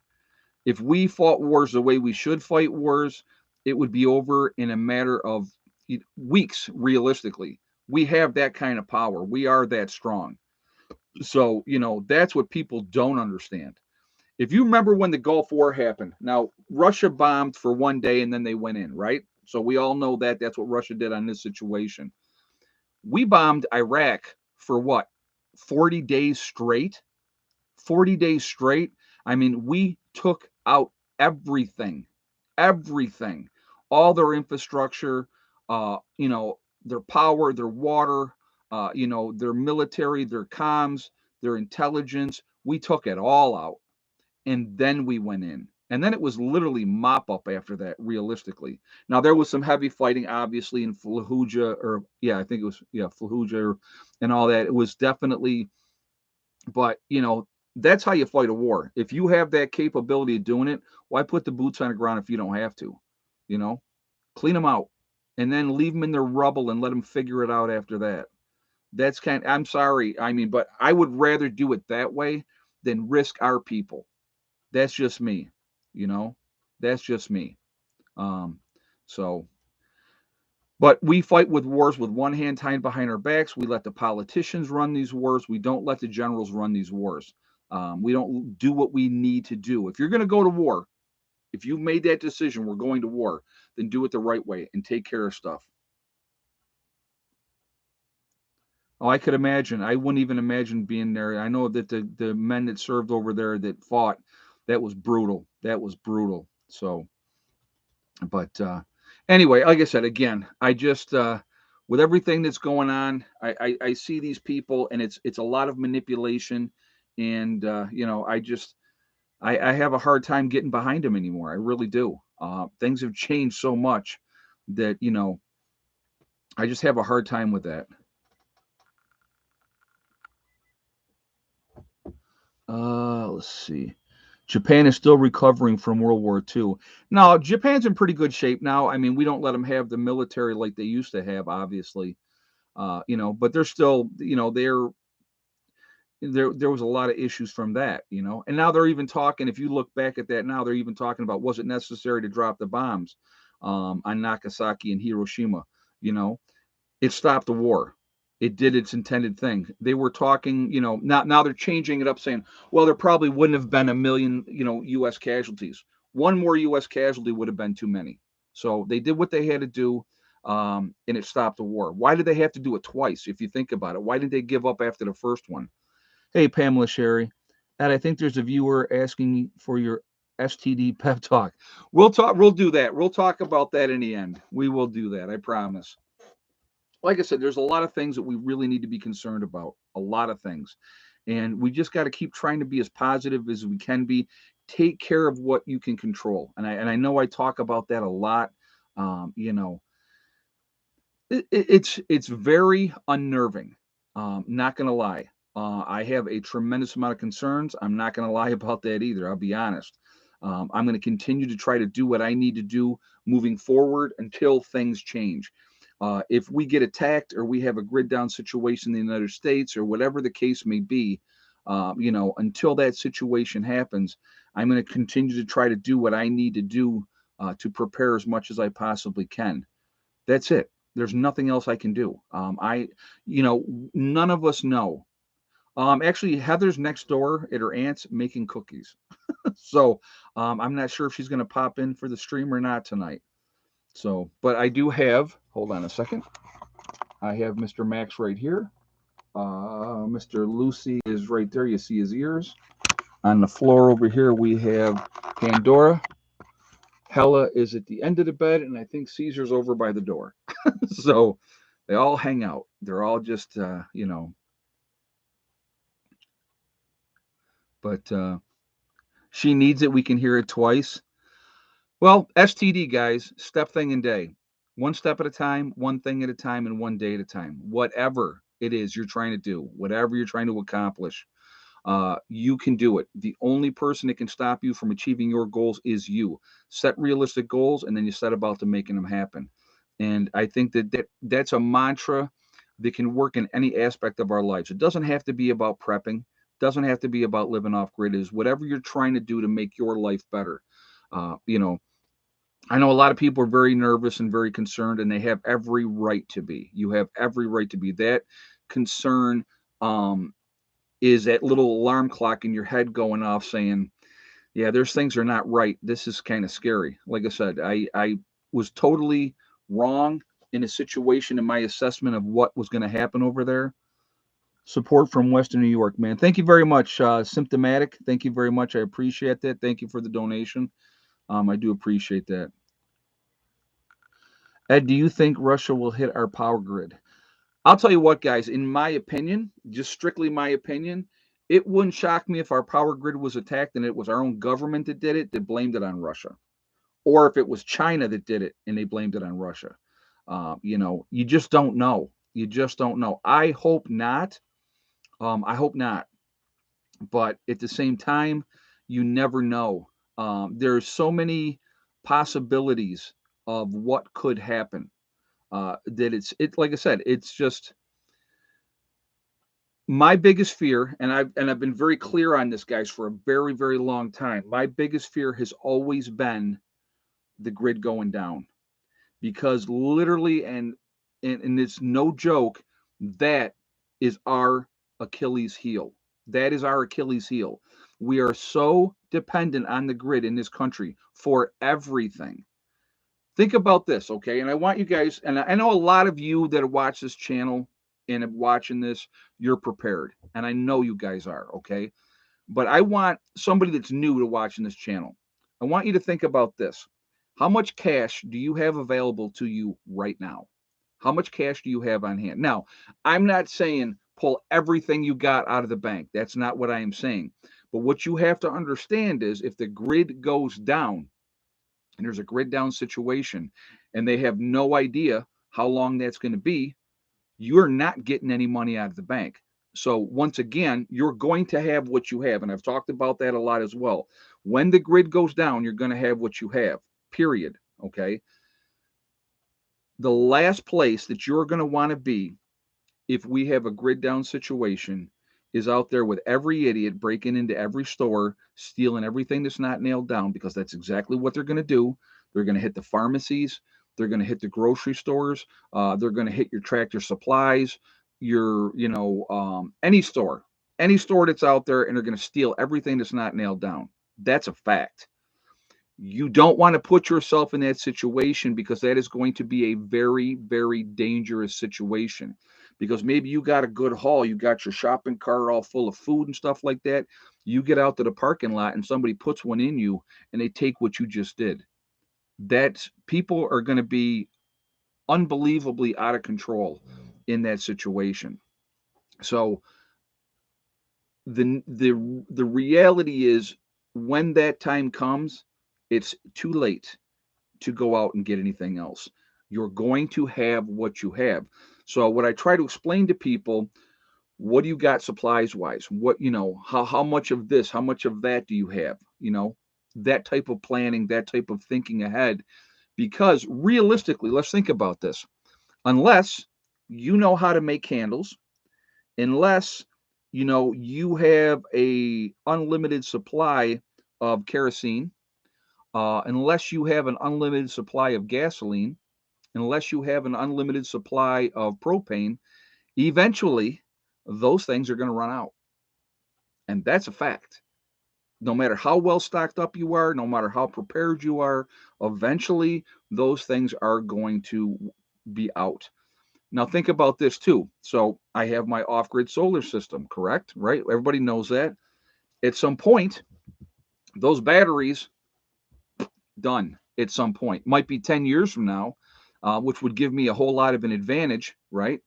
If we fought wars the way we should fight wars, it would be over in a matter of weeks, realistically. We have that kind of power. We are that strong. So, that's what people don't understand. If you remember when the Gulf War happened, now Russia bombed for one day and then they went in, right? So we all know that that's what Russia did on this situation. We bombed Iraq for what? 40 days straight? 40 days straight? I mean, we took out everything, all their infrastructure, their power, their water, their military, their comms, their intelligence. We took it all out. And then we went in. And then it was literally mop up after that, realistically. Now, there was some heavy fighting, obviously, in Fallujah, I think it was, Fallujah and all that. It was definitely, but, That's how you fight a war. If you have that capability of doing it, why put the boots on the ground if you don't have to? You know, clean them out and then leave them in their rubble and let them figure it out after that. That's I'm sorry. I mean, but I would rather do it that way than risk our people. That's just me, you know. That's just me. Um, so, but we fight with wars with one hand tied behind our backs. We let the politicians run these wars. We don't let the generals run these wars. We don't do what we need to do. If you're going to go to war, if you've made that decision, we're going to war, then do it the right way and take care of stuff. Oh, I could imagine. I wouldn't even imagine being there. I know that the men that served over there that fought, that was brutal. That was brutal. So, but anyway, like I said, again, I just with everything that's going on, I see these people, and it's a lot of manipulation, and I have a hard time getting behind them anymore. I really do. Things have changed so much that I just have a hard time with that. Let's see. Japan is still recovering from World War II. No, Japan's in pretty good shape now. I mean, we don't let them have the military like they used to have, obviously. But they're still, there was a lot of issues from that, and now they're even talking. If you look back at that now, they're even talking about was it necessary to drop the bombs on Nagasaki and Hiroshima? You know, it stopped the war. It did its intended thing. They were talking, now they're changing it up, saying, well, there probably wouldn't have been a million, U.S. casualties. One more U.S. casualty would have been too many. So they did what they had to do, and it stopped the war. Why did they have to do it twice? If you think about it, why didn't they give up after the first one? Hey, Pamela Sherry, and I think there's a viewer asking for your STD pep talk. We'll talk. We'll do that. We'll talk about that in the end. We will do that. I promise. Like I said, there's a lot of things that we really need to be concerned about. A lot of things. And we just got to keep trying to be as positive as we can be. Take care of what you can control. And I know I talk about that a lot. Um, you know, it's very unnerving. Not gonna lie. I have a tremendous amount of concerns. I'm not gonna lie about that either. I'll be honest. I'm gonna continue to try to do what I need to do moving forward until things change. If we get attacked or we have a grid down situation in the United States or whatever the case may be, until that situation happens, I'm going to continue to try to do what I need to do to prepare as much as I possibly can. That's it. There's nothing else I can do. None of us know. Actually, Heather's next door at her aunt's making cookies. So I'm not sure if she's going to pop in for the stream or not tonight. So, but I do have, hold on a second. I have Mr. Max right here. Mr. Lucy is right there. You see his ears. On the floor over here, we have Pandora. Hella is at the end of the bed, and I think Caesar's over by the door. So they all hang out. They're all just, but she needs it. We can hear it twice. Well, STD, guys, step thing and day. One step at a time, one thing at a time, and one day at a time. Whatever it is you're trying to do, whatever you're trying to accomplish, you can do it. The only person that can stop you from achieving your goals is you. Set realistic goals, and then you set about to making them happen. And I think that's a mantra that can work in any aspect of our lives. It doesn't have to be about prepping. Doesn't have to be about living off grid. It is whatever you're trying to do to make your life better. Uh, you know, I know a lot of people are very nervous and very concerned, and they have every right to be. You have every right to be. That concern um, is that little alarm clock in your head going off saying, yeah, there's things are not right. This is kind of scary. Like I said, I was totally wrong in a situation in my assessment of what was going to happen over there. Support from Western New York, man. Thank you very much. Symptomatic. Thank you very much. I appreciate that. Thank you for the donation. I do appreciate that. Ed, do you think Russia will hit our power grid? I'll tell you what, guys, in my opinion, just strictly my opinion, it wouldn't shock me if our power grid was attacked and it was our own government that did it, that blamed it on Russia. Or if it was China that did it and they blamed it on Russia. You just don't know. You just don't know. I hope not. I hope not. But at the same time, you never know. There's so many possibilities of what could happen, that it like I said, it's just my biggest fear, and I've been very clear on this, guys, for a very, very long time. My biggest fear has always been the grid going down, because literally, and it's no joke, that is our Achilles heel. That is our Achilles heel. We are so dependent on the grid in this country for everything. Think about this, okay? And I want you guys, and I know a lot of you that watch this channel and are watching this, you're prepared. And I know you guys are, okay? But I want somebody that's new to watching this channel. I want you to think about this. How much cash do you have available to you right now? How much cash do you have on hand? Now, I'm not saying pull everything you got out of the bank. That's not what I am saying. But what you have to understand is, if the grid goes down, and there's a grid down situation, and they have no idea how long that's going to be, you're not getting any money out of the bank. So once again, you're going to have what you have. And I've talked about that a lot as well. When the grid goes down, you're going to have what you have, period. Okay. The last place that you're going to want to be, if we have a grid down situation, is out there with every idiot breaking into every store, stealing everything that's not nailed down, because that's exactly what they're going to do. They're going to hit the pharmacies, they're going to hit the grocery stores, they're going to hit your Tractor Supplies, your, any store that's out there, and they're going to steal everything that's not nailed down. That's a fact. You don't want to put yourself in that situation, because that is going to be a very, very dangerous situation. Because maybe you got a good haul, you got your shopping cart all full of food and stuff like that. You get out to the parking lot and somebody puts one in you and they take what you just did. That people are going to be unbelievably out of control in that situation. So the reality is, when that time comes, it's too late to go out and get anything else. You're going to have what you have. So what I try to explain to people, what do you got supplies wise? What, how much of this, how much of that do you have? That type of planning, that type of thinking ahead. Because realistically, let's think about this. Unless you know how to make candles, unless you have a unlimited supply of kerosene, unless you have an unlimited supply of gasoline, unless you have an unlimited supply of propane, eventually those things are going to run out. And that's a fact. No matter how well stocked up you are, no matter how prepared you are, eventually those things are going to be out. Now, think about this too. So, I have my off grid solar system, correct? Right? Everybody knows that. At some point, those batteries, done at some point. Might be 10 years from now, which would give me a whole lot of an advantage, right?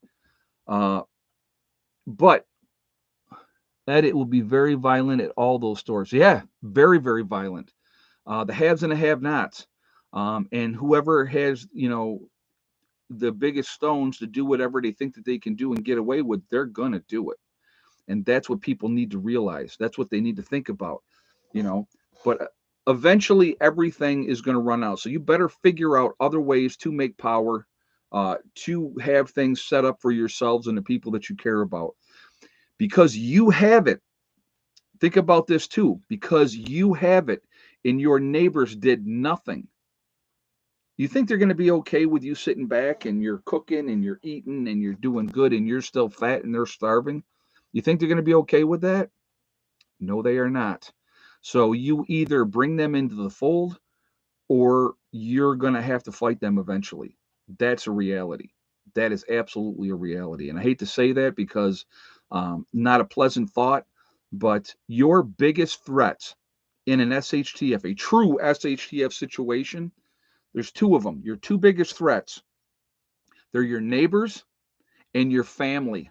Uh, but Ed, it will be very violent at all those stores. Yeah, very, very violent. The haves and the have-nots, and whoever has, the biggest stones to do whatever they think that they can do and get away with, they're gonna do it. And that's what people need to realize. That's what they need to think about, you know. But eventually, everything is going to run out. So you better figure out other ways to make power, to have things set up for yourselves and the people that you care about, because you have it. Think about this too, because you have it and your neighbors did nothing. You think they're going to be okay with you sitting back and you're cooking and you're eating and you're doing good and you're still fat and they're starving? You think they're going to be okay with that? No, they are not. So you either bring them into the fold or you're going to have to fight them eventually. That's a reality. That is absolutely a reality. And I hate to say that, because not a pleasant thought, but your biggest threats in an SHTF, a true SHTF situation, there's two of them. Your two biggest threats, they're your neighbors and your family.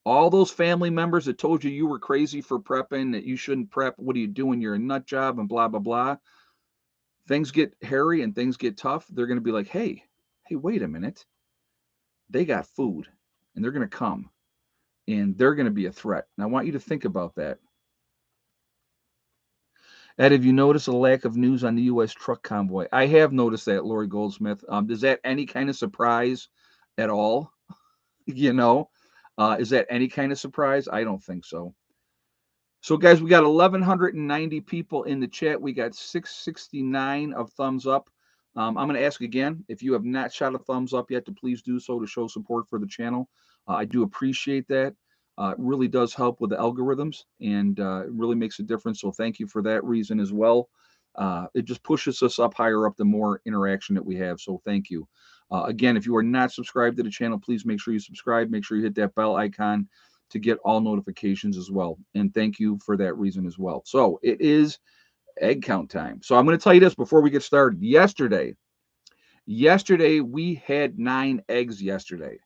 All those family members that told you were crazy for prepping, that you shouldn't prep, what are you doing, you're a nut job, and blah, blah, blah. Things get hairy and things get tough. They're going to be like, hey, wait a minute. They got food and they're going to come and they're going to be a threat. And I want you to think about that. Ed, have you noticed a lack of news on the U.S. truck convoy? I have noticed that, Lori Goldsmith. Is that any kind of surprise at all? You know, is that any kind of surprise? I don't think so. So, guys, we got 1,190 people in the chat. We got 669 of thumbs up. I'm going to ask again, if you have not shot a thumbs up yet, to please do so to show support for the channel. I do appreciate that. It really does help with the algorithms, and it really makes a difference. So thank you for that reason as well. It just pushes us up higher up the more interaction that we have. So thank you. Again, if you are not subscribed to the channel, please make sure you subscribe. Make sure you hit that bell icon to get all notifications as well. And thank you for that reason as well. So it is egg count time. So I'm going to tell you this before we get started. Yesterday we had 9 eggs yesterday,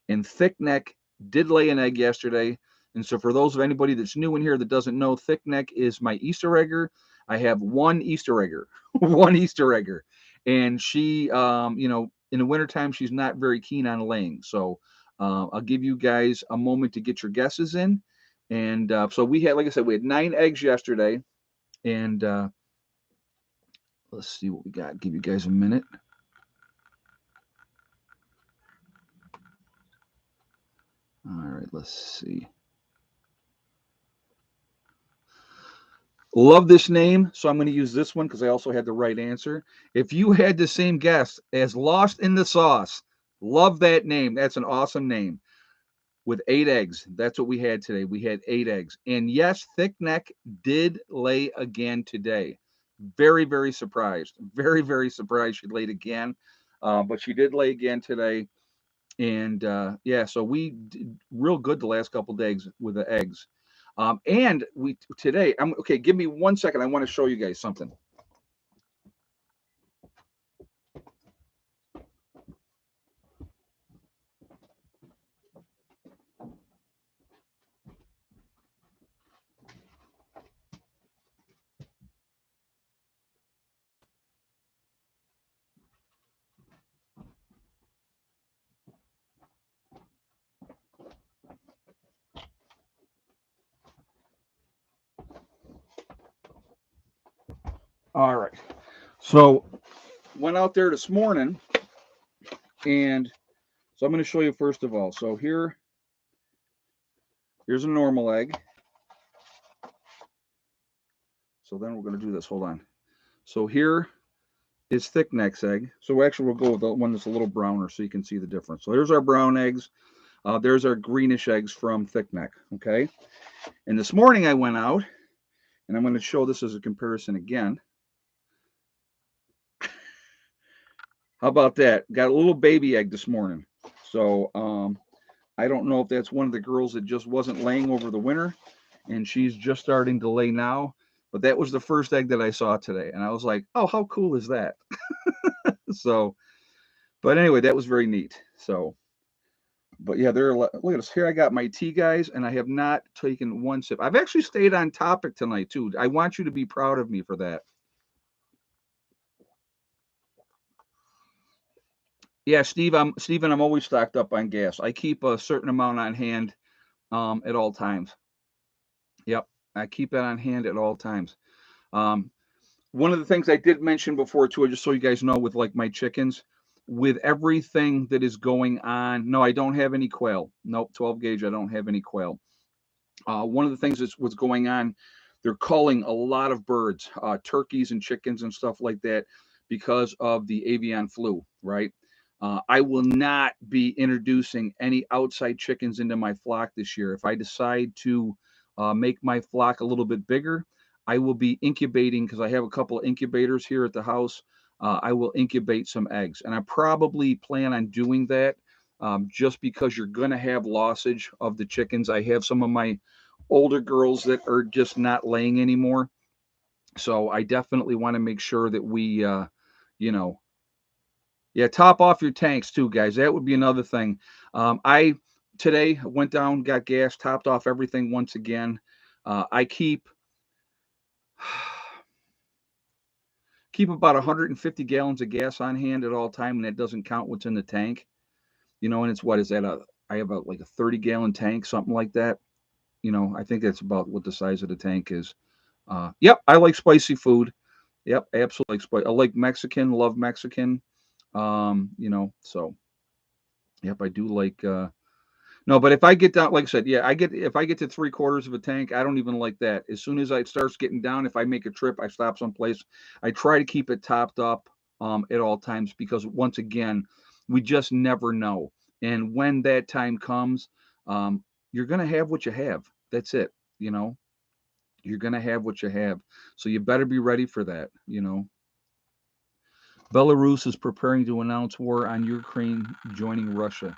and Thick Neck did lay an egg yesterday. And so for those of anybody that's new in here that doesn't know, Thick Neck is my Easter egger. I have one Easter egger, one Easter egger. And she, in the wintertime, she's not very keen on laying. So I'll give you guys a moment to get your guesses in. And so we had, like I said, we had 9 eggs yesterday. And let's see what we got. Give you guys a minute. All right, let's see. Love this name, so I'm going to use this one because I also had the right answer. If you had the same guess as Lost in the Sauce, love that name. That's an awesome name. With 8 eggs. That's what we had today. We had 8 eggs. And yes, Thick Neck did lay again today. Very, very surprised. Very, very surprised she laid again. But she did lay again today. And yeah, so we did real good the last couple days with the eggs. And we today, okay, give me 1 second. I want to show you guys something. All right. So went out there this morning, and so I'm going to show you first of all. So here's a normal egg. So then we're going to do this. Hold on. So here is Thick Neck's egg. So actually we'll go with the one that's a little browner so you can see the difference. So there's our brown eggs. There's our greenish eggs from Thick Neck. Okay. And this morning I went out, and I'm going to show this as a comparison again. How about that? Got a little baby egg this morning. So I don't know if that's one of the girls that just wasn't laying over the winter, and she's just starting to lay now. But that was the first egg that I saw today, and I was like, "Oh, how cool is that?" So, but anyway, that was very neat. So, but yeah, look at this. Here I got my tea, guys, and I have not taken one sip. I've actually stayed on topic tonight too. I want you to be proud of me for that. Yeah, Steven, I'm always stocked up on gas. I keep a certain amount on hand at all times. Yep, I keep it on hand at all times. Um, One of the things I did mention before too, just so you guys know, with like my chickens, with everything that is going on, no, I don't have any quail. Nope, 12 gauge, I don't have any quail. One of the things that's what's going on, they're culling a lot of birds, turkeys and chickens and stuff like that, because of the avian flu, right? I will not be introducing any outside chickens into my flock this year. If I decide to make my flock a little bit bigger, I will be incubating, because I have a couple of incubators here at the house. I will incubate some eggs, and I probably plan on doing that, just because you're going to have lossage of the chickens. I have some of my older girls that are just not laying anymore. So I definitely want to make sure that we, you know, yeah, top off your tanks too, guys. That would be another thing. I today went down, got gas, topped off everything once again. I keep about 150 gallons of gas on hand at all time, and that doesn't count what's in the tank. And it's what is that? I have like a 30-gallon tank, something like that. I think that's about what the size of the tank is. Yep, I like spicy food. Yep, absolutely like spicy. I like Mexican, love Mexican. So yep, I do like. No, but if I get down, like I said, yeah, if I get to three quarters of a tank, I don't even like that. As soon as it starts getting down, if I make a trip, I stop someplace. I try to keep it topped up at all times because once again, we just never know. And when that time comes, um, you're gonna have what you have. That's it. You know, you're gonna have what you have. So you better be ready for that. Belarus is preparing to announce war on Ukraine, joining Russia.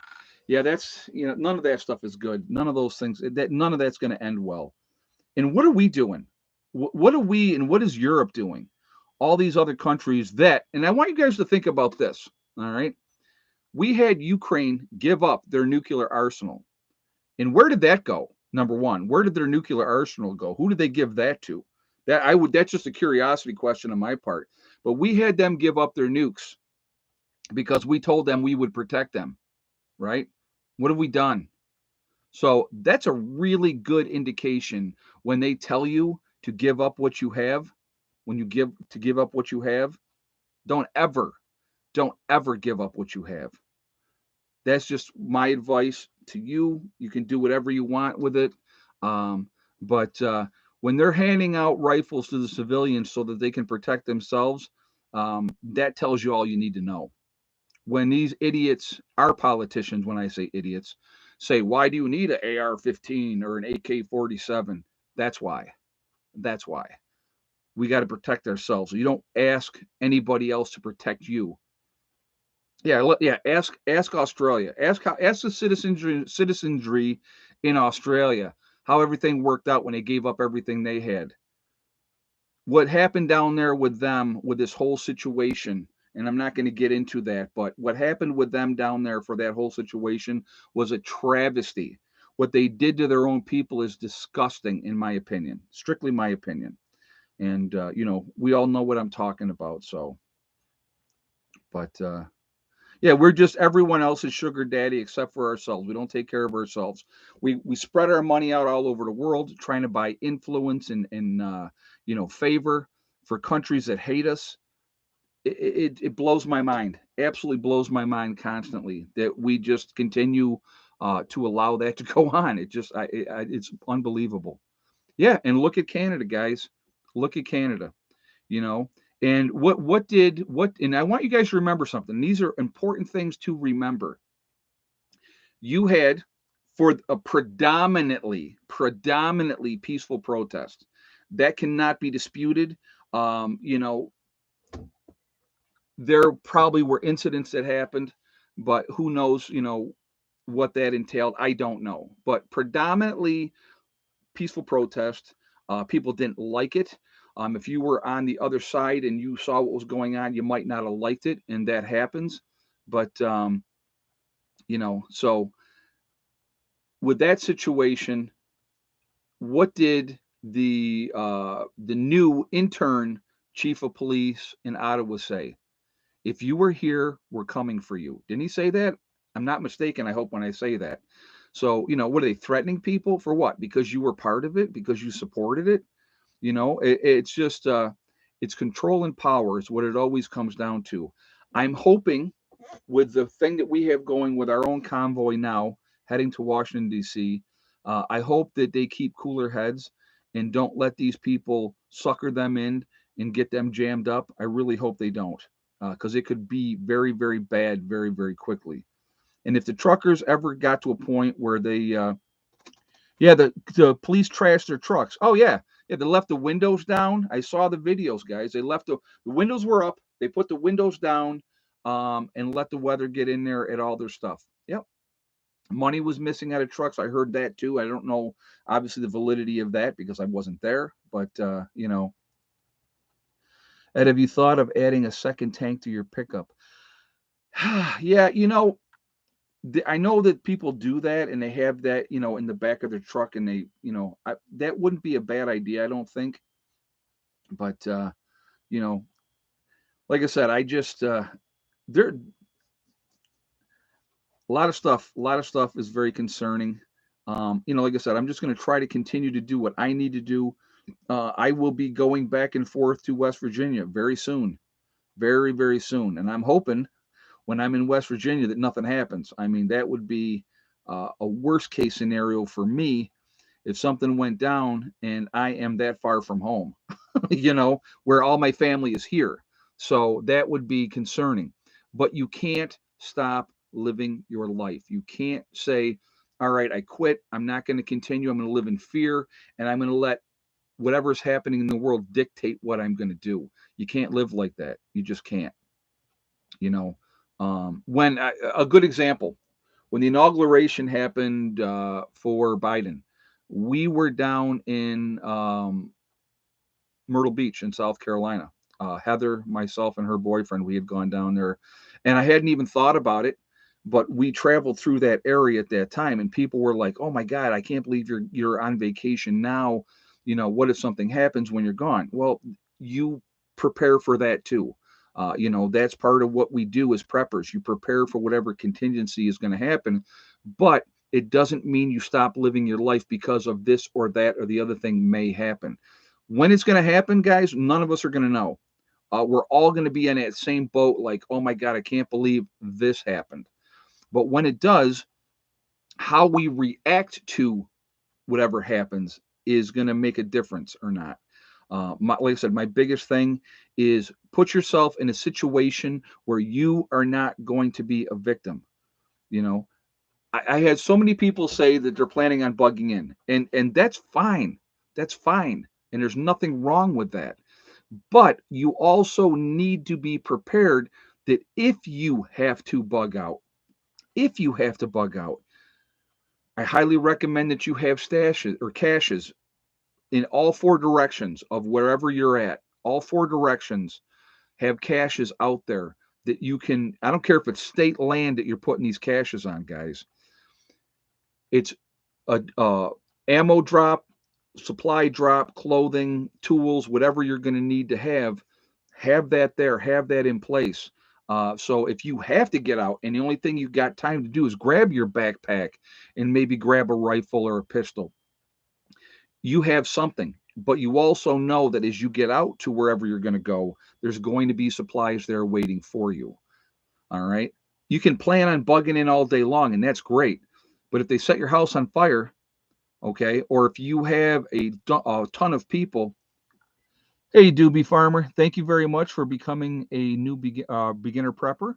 Yeah, that's none of that stuff is good. None of those things. None of that's going to end well. And what are we doing? What are we and what is Europe doing? All these other countries and I want you guys to think about this. All right, we had Ukraine give up their nuclear arsenal, and where did that go? Number one, where did their nuclear arsenal go? Who did they give that to? That's just a curiosity question on my part. But we had them give up their nukes because we told them we would protect them, right? What have we done? So that's a really good indication when they tell you to give up what you have. When you give up what you have, don't ever, don't ever give up what you have. That's just my advice to you. You can do whatever you want with it. Um, but when they're handing out rifles to the civilians so that they can protect themselves, that tells you all you need to know. When these idiots, our politicians, when I say idiots, say, why do you need an AR-15 or an AK-47? That's why. That's why. We got to protect ourselves. You don't ask anybody else to protect you. Yeah. Ask Australia. Ask the citizenry in Australia how everything worked out when they gave up everything they had. What happened down there with them with this whole situation, and I'm not going to get into that, but what happened with them down there for that whole situation was a travesty. What they did to their own people is disgusting, in my opinion, strictly my opinion. And we all know what I'm talking about. So, but yeah, we're just everyone else's sugar daddy except for ourselves. We don't take care of ourselves. We spread our money out all over the world trying to buy influence and favor for countries that hate us. It blows my mind. Absolutely blows my mind constantly that we just continue to allow that to go on. It's unbelievable. Yeah, and look at Canada, guys. Look at Canada. You know, and what? And I want you guys to remember something. These are important things to remember. You had for a predominantly peaceful protest that cannot be disputed. Um, you know, there probably were incidents that happened, but who knows, what that entailed. I don't know. But predominantly peaceful protest. People didn't like it. If you were on the other side and you saw what was going on, you might not have liked it, and that happens. But so with that situation, what did the new intern chief of police in Ottawa say? If you were here, we're coming for you. Didn't he say that? I'm not mistaken, I hope, when I say that. So, what are they threatening people for what? Because you were part of it, because you supported it? It's just it's control and power is what it always comes down to. I'm hoping with the thing that we have going with our own convoy now heading to Washington D.C. I hope that they keep cooler heads and don't let these people sucker them in and get them jammed up. I really hope they don't, because it could be very, very bad very, very quickly. And if the truckers ever got to a point where yeah, the police trashed their trucks. Oh yeah, they left the windows down. I saw the videos, guys. They left the windows were up. They put the windows down, and let the weather get in there at all their stuff. Yep. Money was missing out of trucks. I heard that too. I don't know, obviously, the validity of that because I wasn't there. But Ed, have you thought of adding a second tank to your pickup? Yeah, I know that people do that and they have that, in the back of their truck, and that wouldn't be a bad idea, I don't think. But you know, like I said, I just there a lot of stuff is very concerning. Like I said, I'm just going to try to continue to do what I need to do I will be going back and forth to West Virginia very soon, very, very soon. And I'm hoping when I'm in West Virginia that nothing happens. I mean, that would be a worst case scenario for me if something went down and I am that far from home, where all my family is here. So that would be concerning. But you can't stop living your life. You can't say, all right, I quit. I'm not going to continue. I'm going to live in fear and I'm going to let whatever's happening in the world dictate what I'm going to do. You can't live like that. You just can't. You know, when a good example, when the inauguration happened for Biden, we were down in Myrtle Beach in South Carolina. Heather, myself, and her boyfriend, we had gone down there, and I hadn't even thought about it, but we traveled through that area at that time, and people were like, "Oh my God, I can't believe you're on vacation now. What if something happens when you're gone?" Well, you prepare for that too. That's part of what we do as preppers. You prepare for whatever contingency is going to happen, but it doesn't mean you stop living your life because of this or that or the other thing may happen. When it's going to happen, guys, none of us are going to know. We're all going to be in that same boat, like, oh my God, I can't believe this happened. But when it does, how we react to whatever happens is going to make a difference or not. Like I said, my biggest thing is put yourself in a situation where you are not going to be a victim. You know, I had so many people say that they're planning on bugging in, and that's fine. That's fine, and there's nothing wrong with that. But you also need to be prepared that if you have to bug out, if you have to bug out, I highly recommend that you have stashes or caches in all four directions of wherever you're at. All four directions have caches out there that you can. I don't care if it's state land that you're putting these caches on, guys. It's a ammo drop, supply drop, clothing, tools, whatever you're going to need to have that there, have that in place. So if you have to get out and the only thing you got time to do is grab your backpack and maybe grab a rifle or a pistol, you have something. But you also know that as you get out to wherever you're going to go, there's going to be supplies there waiting for you. All right. You can plan on bugging in all day long, and that's great. But if they set your house on fire, okay, or if you have a ton of people. Hey, Doobie Farmer, thank you very much for becoming a new beginner prepper.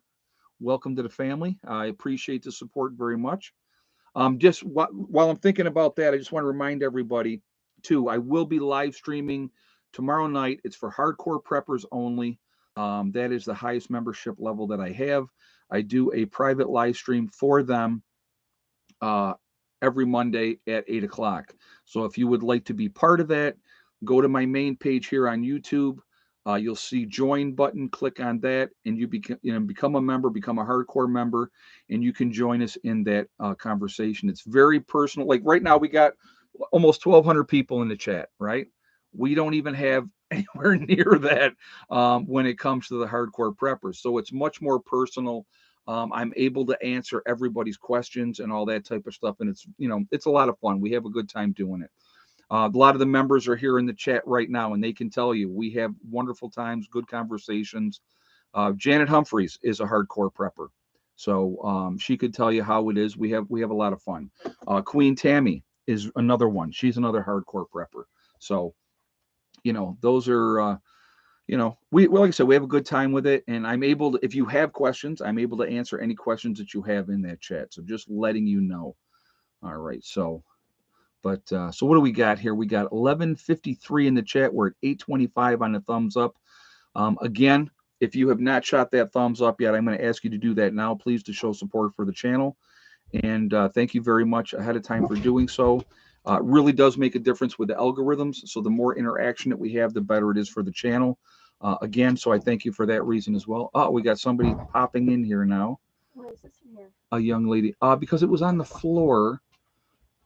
Welcome to the family. I appreciate the support very much. Just while I'm thinking about that, I just want to remind everybody too. I will be live streaming tomorrow night. It's for hardcore preppers only. That is the highest membership level that I have. I do a private live stream for them uh, every Monday at 8 o'clock. So if you would like to be part of that, go to my main page here on YouTube. You'll see join button, click on that, and become a member, become a hardcore member, and you can join us in that conversation. It's very personal. Like right now, we got almost 1,200 people in the chat, right? We don't even have anywhere near that when it comes to the hardcore preppers. So it's much more personal. I'm able to answer everybody's questions and all that type of stuff. And it's a lot of fun. We have a good time doing it. A lot of the members are here in the chat right now, and they can tell you we have wonderful times, good conversations. Janet Humphreys is a hardcore prepper, so she could tell you how it is. We have a lot of fun. Queen Tammy is another one. She's another hardcore prepper. So those are. We like I said, we have a good time with it, and I'm able to. If you have questions, I'm able to answer any questions that you have in that chat. So just letting you know. All right, so. But so what do we got here? We got 11:53 in the chat. We're at 8:25 on the thumbs up. Again, if you have not shot that thumbs up yet, I'm going to ask you to do that now, please, to show support for the channel. And thank you very much ahead of time for doing so. It really does make a difference with the algorithms. So the more interaction that we have, the better it is for the channel. Again, so I thank you for that reason as well. Oh, we got somebody popping in here now. Why is this in here? A young lady. Because it was on the floor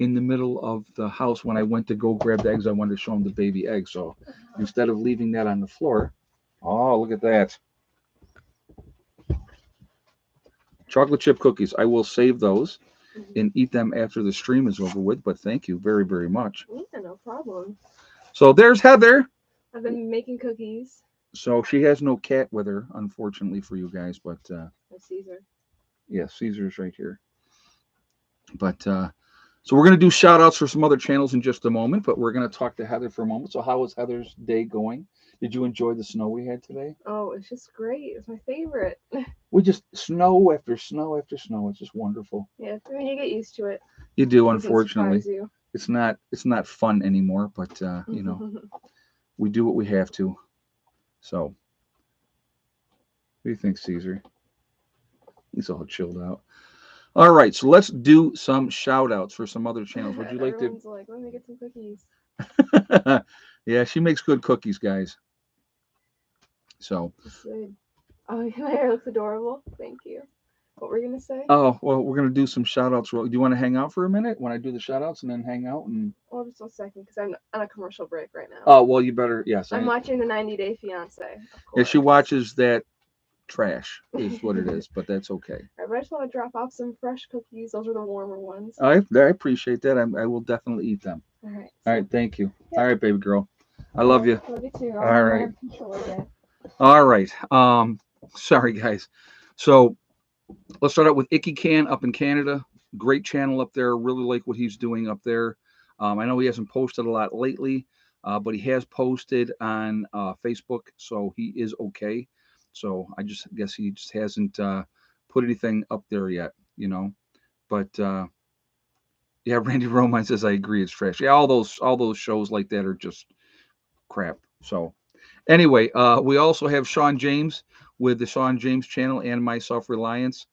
in the middle of the house when I went to go grab the eggs. I wanted to show them the baby eggs. So instead of leaving that on the floor, oh, look at that. Chocolate chip cookies. I will save those and eat them after the stream is over with. But thank you very, very much. Yeah, no problem. So there's Heather. I've been making cookies. So she has no cat with her, unfortunately for you guys, but Caesar. yeah, Caesar's right here. But so we're gonna do shout outs for some other channels in just a moment, but we're gonna talk to Heather for a moment. So how was Heather's day going? Did you enjoy the snow we had today? Oh, it's just great. It's my favorite. We just snow after snow after snow. It's just wonderful. Yeah, I mean, you get used to it. You do, It doesn't unfortunately. surprise you. It's not fun anymore, but we do what we have to. So, what do you think, Caesar? He's all chilled out. All right, so let's do some shout outs for some other channels. Would you like to? Everyone's like, let me get some cookies. Yeah, she makes good cookies, guys. So, Oh, my hair looks adorable. Thank you. What were you gonna say? oh, well, we're going to do some shout outs. Do you want to hang out for a minute when I do the shout outs and then hang out? Well, just 1 second, because I'm on a commercial break right now. Oh, well, you better, yes. I'm watching the 90 Day Fiance, of Yeah, course. she watches that trash, is what it is, but that's okay. Right, but I just want to drop off some fresh cookies. Those are the warmer ones. I appreciate that. I will definitely eat them. All right. All right, thank you. All right, baby girl. I love you. Love you too. All right. Control again. All right. Sorry, guys. So let's start out with Icky Can up in Canada. Great channel up there. Really like what he's doing up there. I know he hasn't posted a lot lately, but he has posted on Facebook, so he is okay. So I just guess he just hasn't put anything up there yet, But yeah, Randy Romine says I agree. It's trash. Yeah, all those shows like that are just crap. So anyway, we also have Sean James with the Sean James channel and My Self Reliance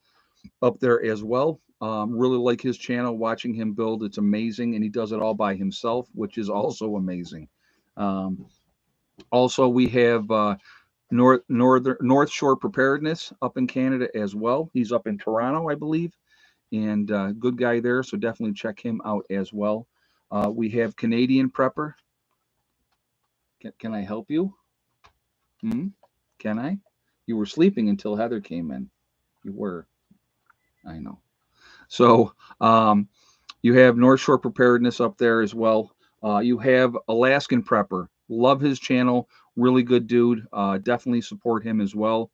up there as well. Really like his channel, watching him build. It's amazing, and he does it all by himself, which is also amazing. Um, Also, we have North Shore Preparedness up in Canada as well. He's up in Toronto, I believe, and good guy there. So definitely check him out as well. We have Canadian Prepper. Can I help you? Hmm? Can I? You were sleeping until Heather came in. You were. I know. So you have North Shore Preparedness up there as well. You have Alaskan Prepper. Love his channel. Really good dude. Definitely support him as well.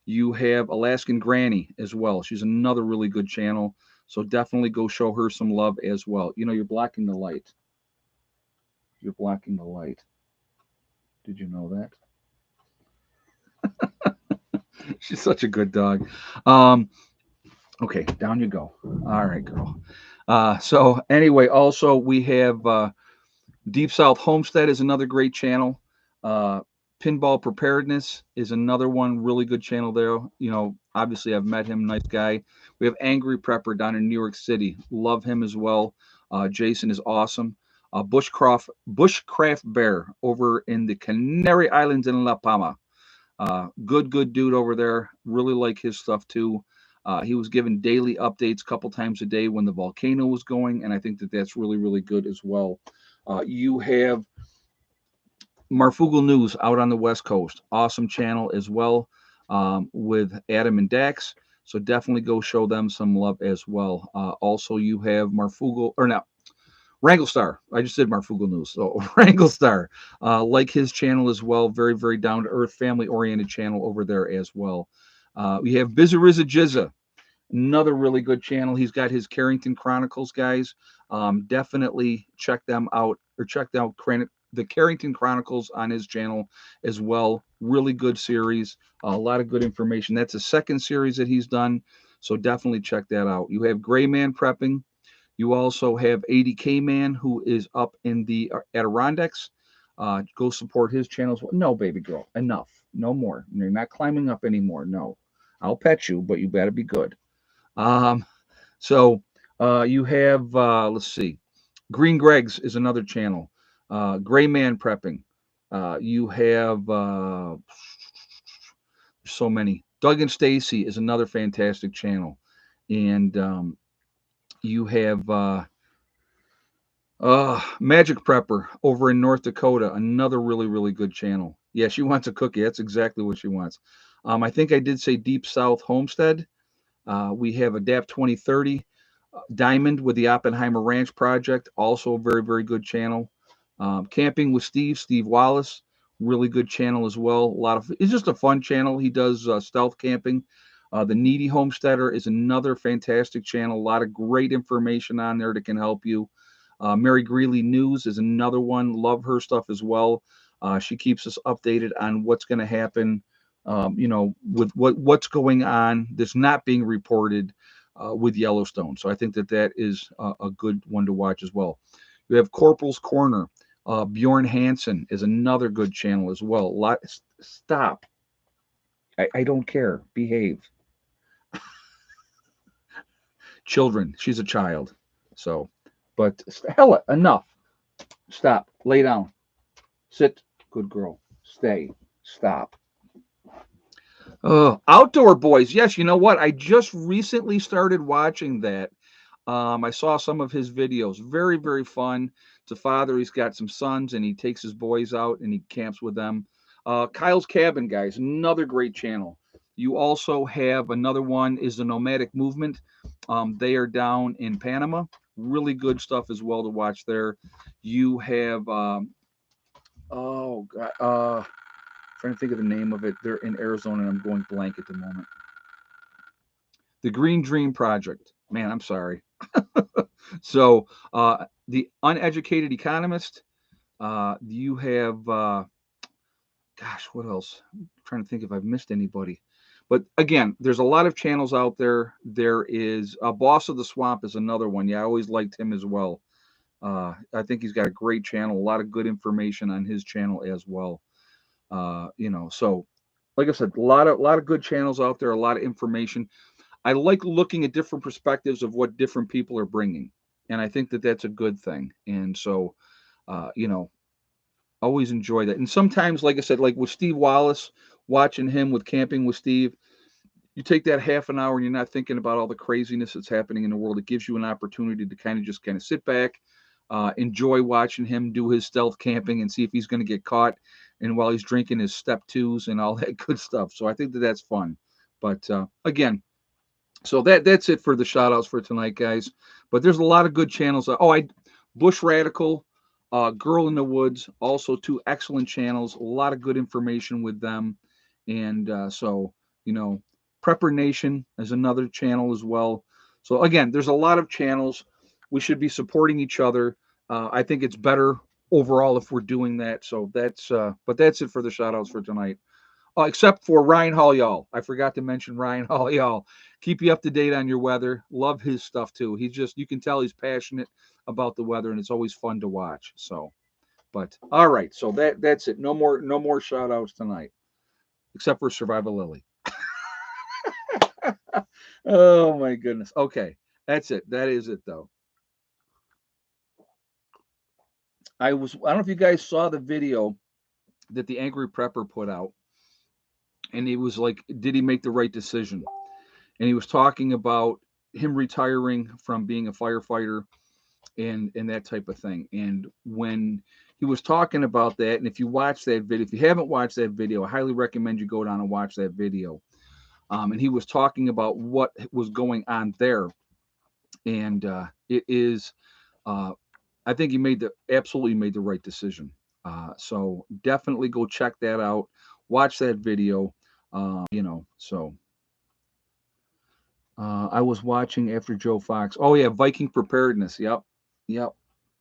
You have Alaskan Granny as well. She's another really good channel. So definitely go show her some love as well. You're blocking the light. You're blocking the light. Did you know that? She's such a good dog. Okay, down you go. All right, girl. So anyway, also we have Deep South Homestead is another great channel. Uh, Pinball Preparedness is another one, really good channel there. Obviously I've met him, nice guy. We have Angry Prepper down in New York City. Love him as well. Jason is awesome. Bushcraft Bear over in the Canary Islands in La Palma. Good dude over there. Really like his stuff too. He was given daily updates a couple times a day when the volcano was going, and I think that that's really, really good as well. You have Marfugal News out on the West Coast. Awesome channel as well, with Adam and Dax. So definitely go show them some love as well. Also, you have Marfugal, or no, Wranglestar. I just did Marfugal News. So Wranglestar, like his channel as well. Very, very down to earth, family oriented channel over there as well. We have Bizariza Jizza, another really good channel. He's got his Carrington Chronicles, guys. Definitely check them out, or check out the Carrington Chronicles on his channel as well. Really good series. A lot of good information. That's a second series that he's done. So definitely check that out. You have Gray Man Prepping. You also have 80K Man, who is up in the Adirondacks. Go support his channels. No, baby girl, enough. No more. You're not climbing up anymore. No. I'll pet you, but you better be good. Um, so you have, let's see, Green Greg's is another channel. Gray Man Prepping. You have so many. Doug and Stacy is another fantastic channel. And you have Magic Prepper over in North Dakota, another really, really good channel. Yeah, she wants a cookie. That's exactly what she wants. I think I did say Deep South Homestead. We have Adapt 2030, Diamond with the Oppenheimer Ranch Project, also a very, very good channel. Camping with Steve Wallace, really good channel as well. It's just a fun channel. He does stealth camping. The Needy Homesteader is another fantastic channel. A lot of great information on there that can help you. Mary Greeley News is another one. Love her stuff as well. She keeps us updated on what's going to happen, with what's going on that's not being reported with Yellowstone. So I think that is a good one to watch as well. You have Corporal's Corner. Bjorn Hansen is another good channel as well. Stop. I don't care. Behave. Children. She's a child. So, but hell, enough. Stop. Lay down. Sit. Good girl. Stay. Stop. Outdoor Boys. Yes, you know what? I just recently started watching that. I saw some of his videos. Very, very fun. It's a father. He's got some sons, and he takes his boys out and he camps with them. Kyle's Cabin, guys, another great channel. You also have another one is the Nomadic Movement. They are down in Panama. Really good stuff as well to watch there. You have oh god, trying to think of the name of it. They're in Arizona, and I'm going blank at the moment. The Green Dream Project. Man, I'm sorry. So, the Uneducated Economist. You have, gosh, what else? I'm trying to think if I've missed anybody. But again, there's a lot of channels out there. There is Boss of the Swamp is another one. Yeah, I always liked him as well. I think he's got a great channel, a lot of good information on his channel as well. So like I said, a lot of good channels out there, a lot of information. I like looking at different perspectives of what different people are bringing, and I think that that's a good thing. And so, uh, you know, always enjoy that. And sometimes, like I said, like with Steve Wallace, watching him with Camping with Steve, you take that half an hour and you're not thinking about all the craziness that's happening in the world. It gives you an opportunity to kind of sit back, enjoy watching him do his stealth camping and see if he's going to get caught, and while he's drinking his step twos and all that good stuff. So I think that that's fun. But again, so that's it for the shout outs for tonight, guys. But there's a lot of good channels. I Bush Radical, Girl in the Woods, also two excellent channels. A lot of good information with them, and you know, Prepper Nation is another channel as well. So again, there's a lot of channels. We should be supporting each other. I think it's better overall if we're doing that. So but that's it for the shout outs for tonight. Except for Ryan Hall, y'all. I forgot to mention Ryan Hall, y'all. Keep you up to date on your weather. Love his stuff too. You can tell he's passionate about the weather, and it's always fun to watch. So, but all right. So that's it. No more shout outs tonight, except for Survival Lily. Oh my goodness. Okay, that's it. That is it though. I don't know if you guys saw the video that the Angry Prepper put out, and he was like, "Did he make the right decision?" And he was talking about him retiring from being a firefighter and that type of thing. And when he was talking about that, and if you watch that video, if you haven't watched that video, I highly recommend you go down and watch that video. And he was talking about what was going on there, and it is, uh, I think he absolutely made the right decision. So definitely go check that out, watch that video. So I was watching after Joe Fox. Oh yeah, Viking preparedness. Yep, yep.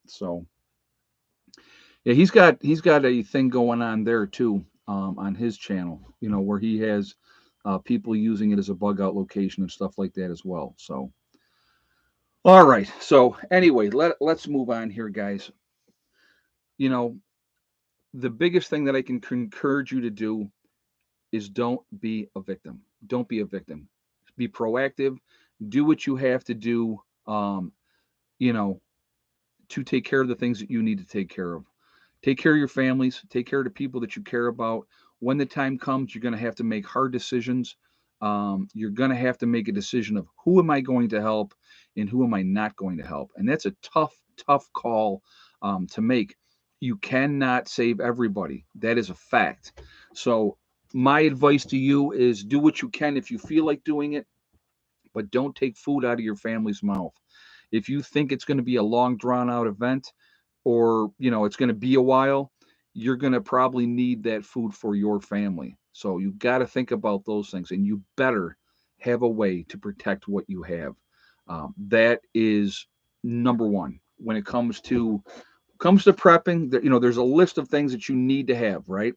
So yeah, he's got a thing going on there too, on his channel. Where he has people using it as a bug out location and stuff like that as well. So all right. So anyway, let's move on here, guys. You know, the biggest thing that I can encourage you to do is don't be a victim. Don't be a victim. Be proactive. Do what you have to do. You know, to take care of the things that you need to take care of. Take care of your families, take care of the people that you care about. When the time comes, you're going to have to make hard decisions. You're going to have to make a decision of who am I going to help and who am I not going to help. And that's a tough, tough call to make. You cannot save everybody. That is a fact. So, my advice to you is do what you can if you feel like doing it, but don't take food out of your family's mouth. If you think it's going to be a long, drawn out event, or it's going to be a while, you're going to probably need that food for your family. So you got to think about those things, and you better have a way to protect what you have. That is number one when it comes to prepping. There's a list of things that you need to have, right?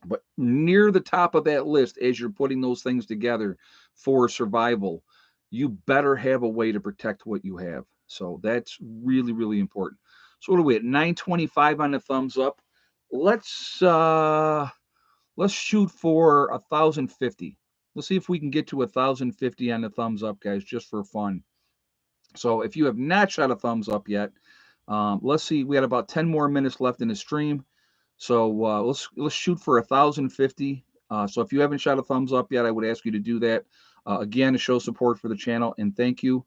But near the top of that list, as you're putting those things together for survival, you better have a way to protect what you have. So that's really, really important. So what are we at? 925 on the thumbs up. Let's uh let's shoot for 1,050. Let's see if we can get to 1,050 on the thumbs up, guys, just for fun. So if you have not shot a thumbs up yet, let's see. We had about 10 more minutes left in the stream. So let's shoot for 1,050. So if you haven't shot a thumbs up yet, I would ask you to do that. Again, to show support for the channel, and thank you.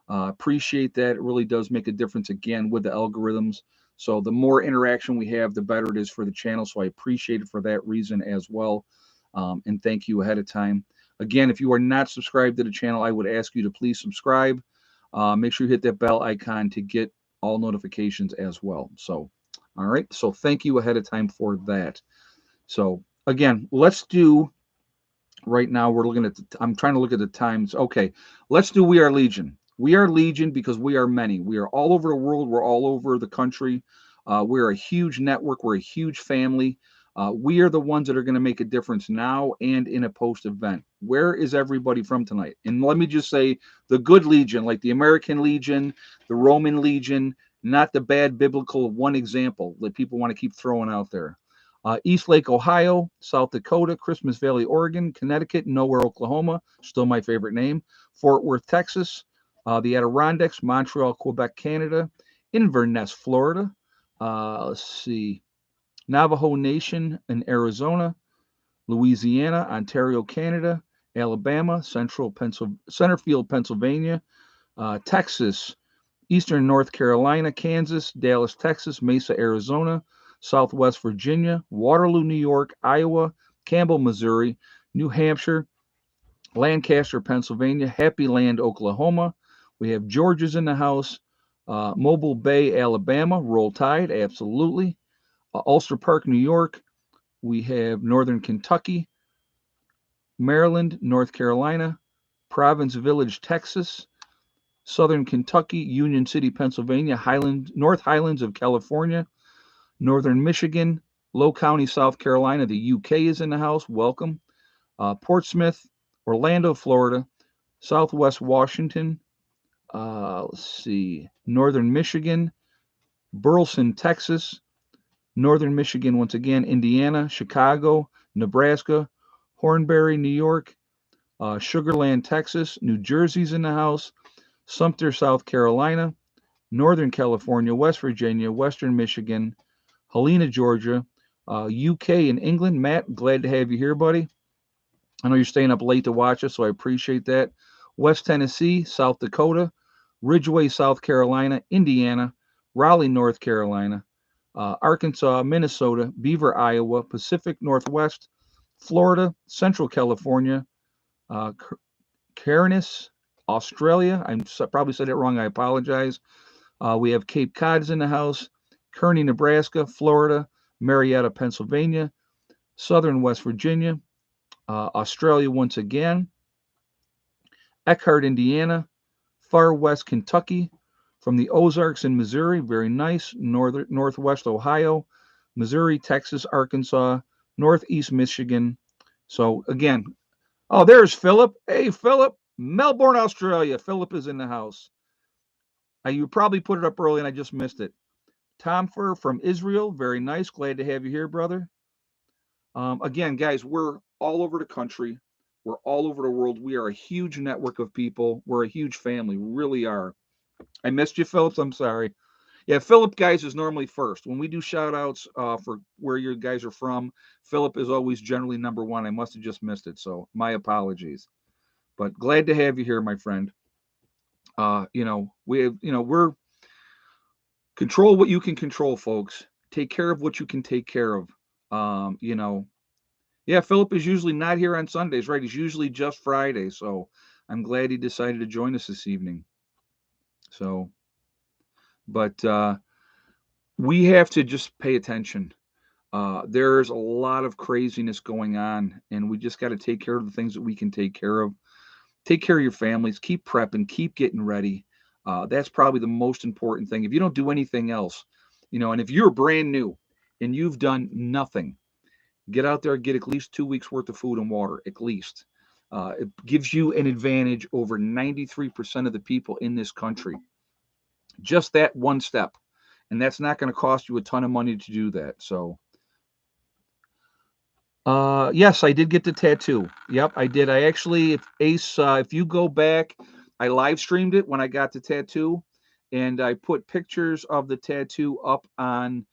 Appreciate that. It really does make a difference again with the algorithms. So the more interaction we have, the better it is for the channel. So I appreciate it for that reason as well. And thank you ahead of time. Again, if you are not subscribed to the channel, I would ask you to please subscribe. Make sure you hit that bell icon to get all notifications as well. So, all right. So thank you ahead of time for that. So again, let's do right now. We're looking at. I'm trying to look at the times. Okay, let's do We Are Legion. We are Legion because we are many. We are all over the world. We're all over the country. We're a huge network. We're a huge family. We are the ones that are going to make a difference now and in a post event. Where is everybody from tonight? And let me just say the good Legion, like the American Legion, the Roman Legion, not the bad biblical one example that people want to keep throwing out there. East Lake, Ohio, South Dakota, Christmas Valley, Oregon, Connecticut, Nowhere, Oklahoma, still my favorite name, Fort Worth, Texas, the Adirondacks, Montreal, Quebec, Canada, Inverness, Florida. Let's see, Navajo Nation in Arizona, Louisiana, Ontario, Canada, Alabama, Centerfield, Pennsylvania, Texas, Eastern North Carolina, Kansas, Dallas, Texas, Mesa, Arizona, Southwest Virginia, Waterloo, New York, Iowa, Campbell, Missouri, New Hampshire, Lancaster, Pennsylvania, Happy Land, Oklahoma. We have Georgia's in the house, Mobile Bay, Alabama, Roll Tide, absolutely. Ulster Park, New York. We have Northern Kentucky, Maryland, North Carolina, Province Village, Texas, Southern Kentucky, Union City, Pennsylvania, North Highlands of California, Northern Michigan, Low County, South Carolina. The UK is in the house. Welcome. Portsmouth, Orlando, Florida, Southwest Washington. Let's see. Northern Michigan, Burleson, Texas, Northern Michigan, once again, Indiana, Chicago, Nebraska, Hornberry, New York, Sugarland, Texas, New Jersey's in the house, Sumter, South Carolina, Northern California, West Virginia, Western Michigan, Helena, Georgia, UK and England. Matt, glad to have you here, buddy. I know you're staying up late to watch us, so I appreciate that. West Tennessee, South Dakota, Ridgeway, South Carolina, Indiana, Raleigh, North Carolina, Arkansas, Minnesota, Beaver, Iowa, Pacific Northwest, Florida, Central California, uh, Cairns, Australia. I probably said it wrong. I apologize. We have Cape Cod's in the house, Kearney, Nebraska, Florida, Marietta, Pennsylvania, Southern West Virginia, Australia once again, Eckhart, Indiana, Far West Kentucky, from the Ozarks in Missouri, very nice, Northwest Ohio, Missouri, Texas, Arkansas, Northeast Michigan. So again, oh, there's Philip. Hey, Philip, Melbourne, Australia. Philip is in the house. You probably put it up early and I just missed it. Tom Fur from Israel, very nice. Glad to have you here, brother. Again, guys, we're all over the country. We're all over the world. We are a huge network of people. We're a huge family. We really are. I missed you, Phillips. I'm sorry. Yeah, Philip, guys, is normally first. When we do shout outs for where you guys are from, Philip is always generally number one. I must have just missed it. So my apologies. But glad to have you here, my friend. We're control what you can control, folks. Take care of what you can take care of. Um, you know, Yeah, Philip is usually not here on Sundays, right? He's usually just Friday. So I'm glad he decided to join us this evening. So, but we have to just pay attention. There's a lot of craziness going on, and we just got to take care of the things that we can take care of. Take care of your families. Keep prepping. Keep getting ready. That's probably the most important thing. If you don't do anything else, and if you're brand new and you've done nothing, get out there, get at least 2 weeks worth of food and water, at least. It gives you an advantage over 93% of the people in this country. Just that one step. And that's not going to cost you a ton of money to do that. So, yes, I did get the tattoo. Yep, I did. I actually, if Ace, if you go back, I live streamed it when I got the tattoo, and I put pictures of the tattoo up on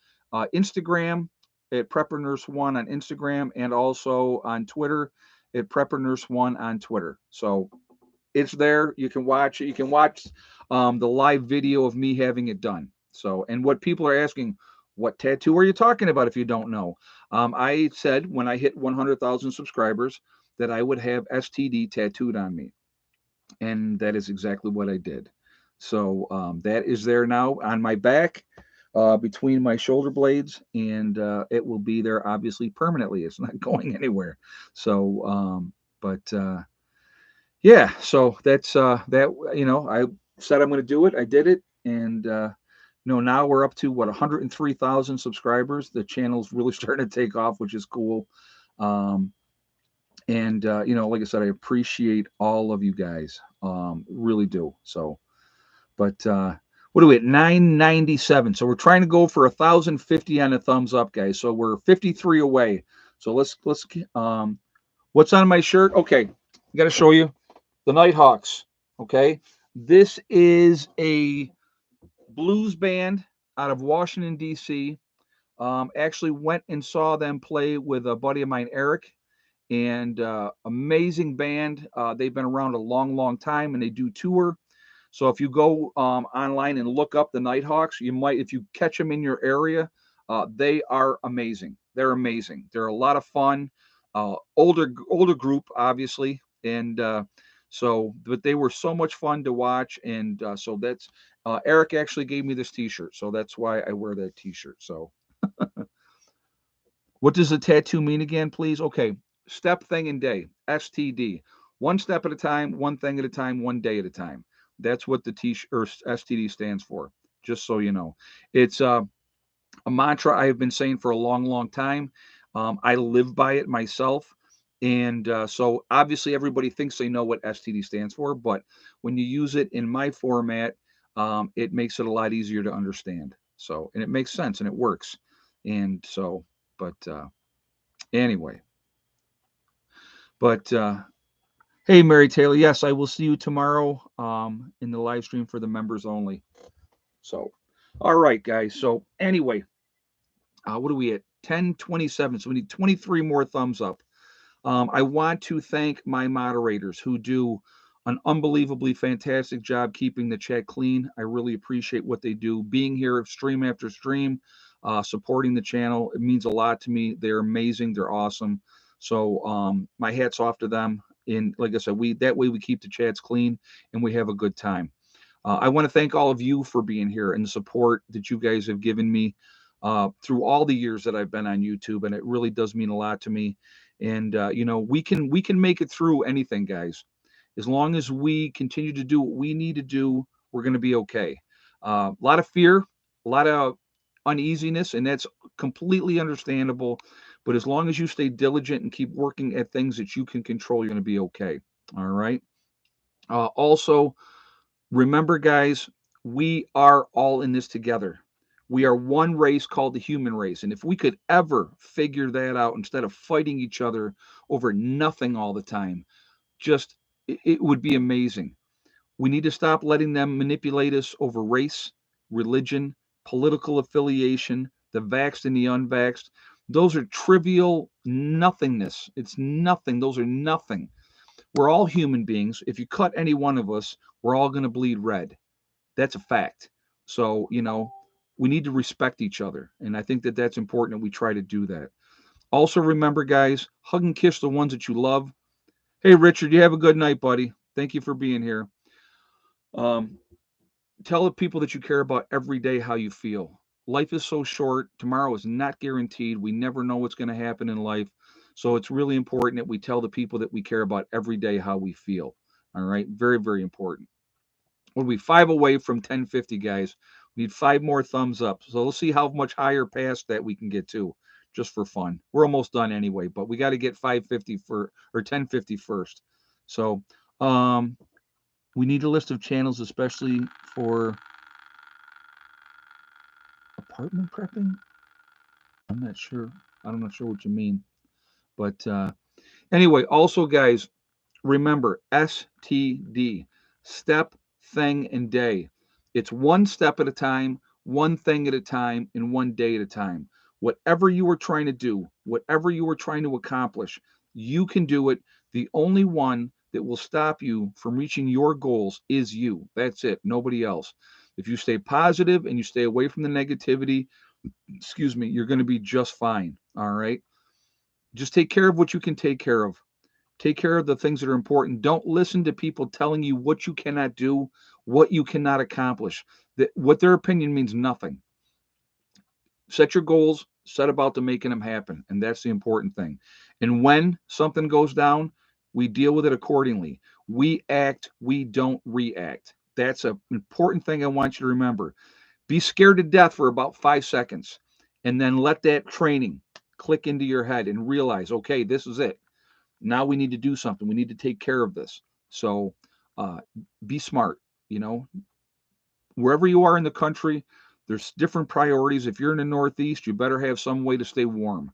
Instagram at Prepper Nurse One on Instagram, and also on Twitter at Prepper Nurse One on Twitter. So it's there. You can watch it. You can watch the live video of me having it done. So, and what people are asking, what tattoo are you talking about if you don't know? I said when I hit 100,000 subscribers that I would have STD tattooed on me. And that is exactly what I did. So that is there now on my back between my shoulder blades, and it will be there obviously permanently. It's not going anywhere. So, but yeah, so that's that. I said I'm going to do it. I did it, and now we're up to what 103,000 subscribers. The channel's really starting to take off, which is cool. Um, and like I said, I appreciate all of you guys, really do. So, but what are we at 997? So we're trying to go for 1,050 on a thumbs up, guys. So we're 53 away. So let's what's on my shirt? Okay, I got to show you the Nighthawks. Okay, this is a blues band out of Washington D.C. Actually went and saw them play with a buddy of mine, Eric, and amazing band. They've been around a long, long time, and they do tour. So if you go online and look up the Nighthawks, you might, if you catch them in your area, they are amazing. They're amazing. They're a lot of fun. Older group, obviously, and but they were so much fun to watch, and so that's Eric actually gave me this T-shirt, so that's why I wear that T-shirt. So what does the tattoo mean again, please? Okay, step, thing, and day. STD. One step at a time, one thing at a time, one day at a time. That's what the T or STD stands for. Just so you know, it's a mantra I have been saying for a long, long time. I live by it myself. And so obviously everybody thinks they know what STD stands for, but when you use it in my format, it makes it a lot easier to understand. So, and it makes sense and it works. And so, but anyway, but hey, Mary Taylor, yes, I will see you tomorrow in the live stream for the members only. So, all right, guys. So anyway, what are we at? 10:27. So we need 23 more thumbs up. I want to thank my moderators who do an unbelievably fantastic job keeping the chat clean. I really appreciate what they do. Being here stream after stream, supporting the channel, it means a lot to me. They're amazing. They're awesome. So my hats off to them. And like I said, we that way we keep the chats clean and we have a good time. I want to thank all of you for being here and the support that you guys have given me through all the years that I've been on YouTube, and it really does mean a lot to me. And we can make it through anything, guys. As long as we continue to do what we need to do, we're going to be okay. A lot of fear, a lot of uneasiness, and that's completely understandable. But as long as you stay diligent and keep working at things that you can control, you're going to be okay. All right. Also, remember, guys, we are all in this together. We are one race called the human race. And if we could ever figure that out instead of fighting each other over nothing all the time, just it would be amazing. We need to stop letting them manipulate us over race, religion, political affiliation, the vaxxed and the unvaxxed. Those are trivial nothingness. It's nothing. Those are nothing. We're all human beings. If you cut any one of us, we're all going to bleed red. That's a fact. So, we need to respect each other. And I think that that's important that we try to do that. Also, remember, guys, hug and kiss the ones that you love. Hey, Richard, you have a good night, buddy. Thank you for being here. Um, Tell the people that you care about every day how you feel. life is so short. Tomorrow is not guaranteed. We never know what's going to happen in life. So it's really important that we tell the people that we care about every day how we feel. All right. Very, very important. What are we 5 away from 1050, guys? We need 5 more thumbs up. So let's see how much higher past that we can get to, just for fun. We're almost done anyway, but we got to get 550 for or 1050 first. So um, we need a list of channels, especially for apartment prepping. I'm not sure. I'm not sure what you mean, but anyway. Also, guys, remember STD, step, thing, and day. It's one step at a time, one thing at a time, and one day at a time. Whatever you are trying to do, whatever you are trying to accomplish, you can do it. The only one that will stop you from reaching your goals is you. That's it, nobody else. If you stay positive and you stay away from the negativity, excuse me, you're going to be just fine. All right. Just take care of what you can take care of. Take care of the things that are important. Don't listen to people telling you what you cannot do, what you cannot accomplish. That what their opinion means nothing. Set your goals, set about to making them happen, and that's the important thing. And when something goes down, we deal with it accordingly. We act, we don't react. That's an important thing I want you to remember. Be scared to death for about 5 seconds, and then let that training click into your head and realize, okay, this is it. Now we need to do something. We need to take care of this. So uh, be smart. You know, wherever you are in the country, there's different priorities. If you're in the Northeast, you better have some way to stay warm.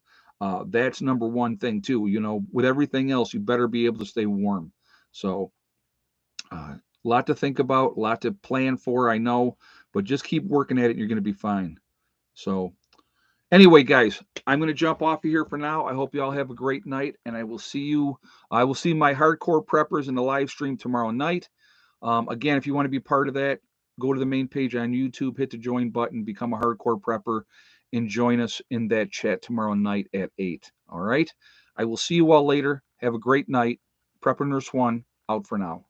That's number one thing too. You know, with everything else, you better be able to stay warm. So a lot to think about, a lot to plan for. I know, but just keep working at it. And you're going to be fine. So anyway, guys, I'm going to jump off of here for now. I hope you all have a great night, and I will see you. I will see my hardcore preppers in the live stream tomorrow night. Again, if you want to be part of that, go to the main page on YouTube, hit the join button, become a hardcore prepper, and join us in that chat tomorrow night at 8. All right. I will see you all later. Have a great night. Prepper Nurse One out for now.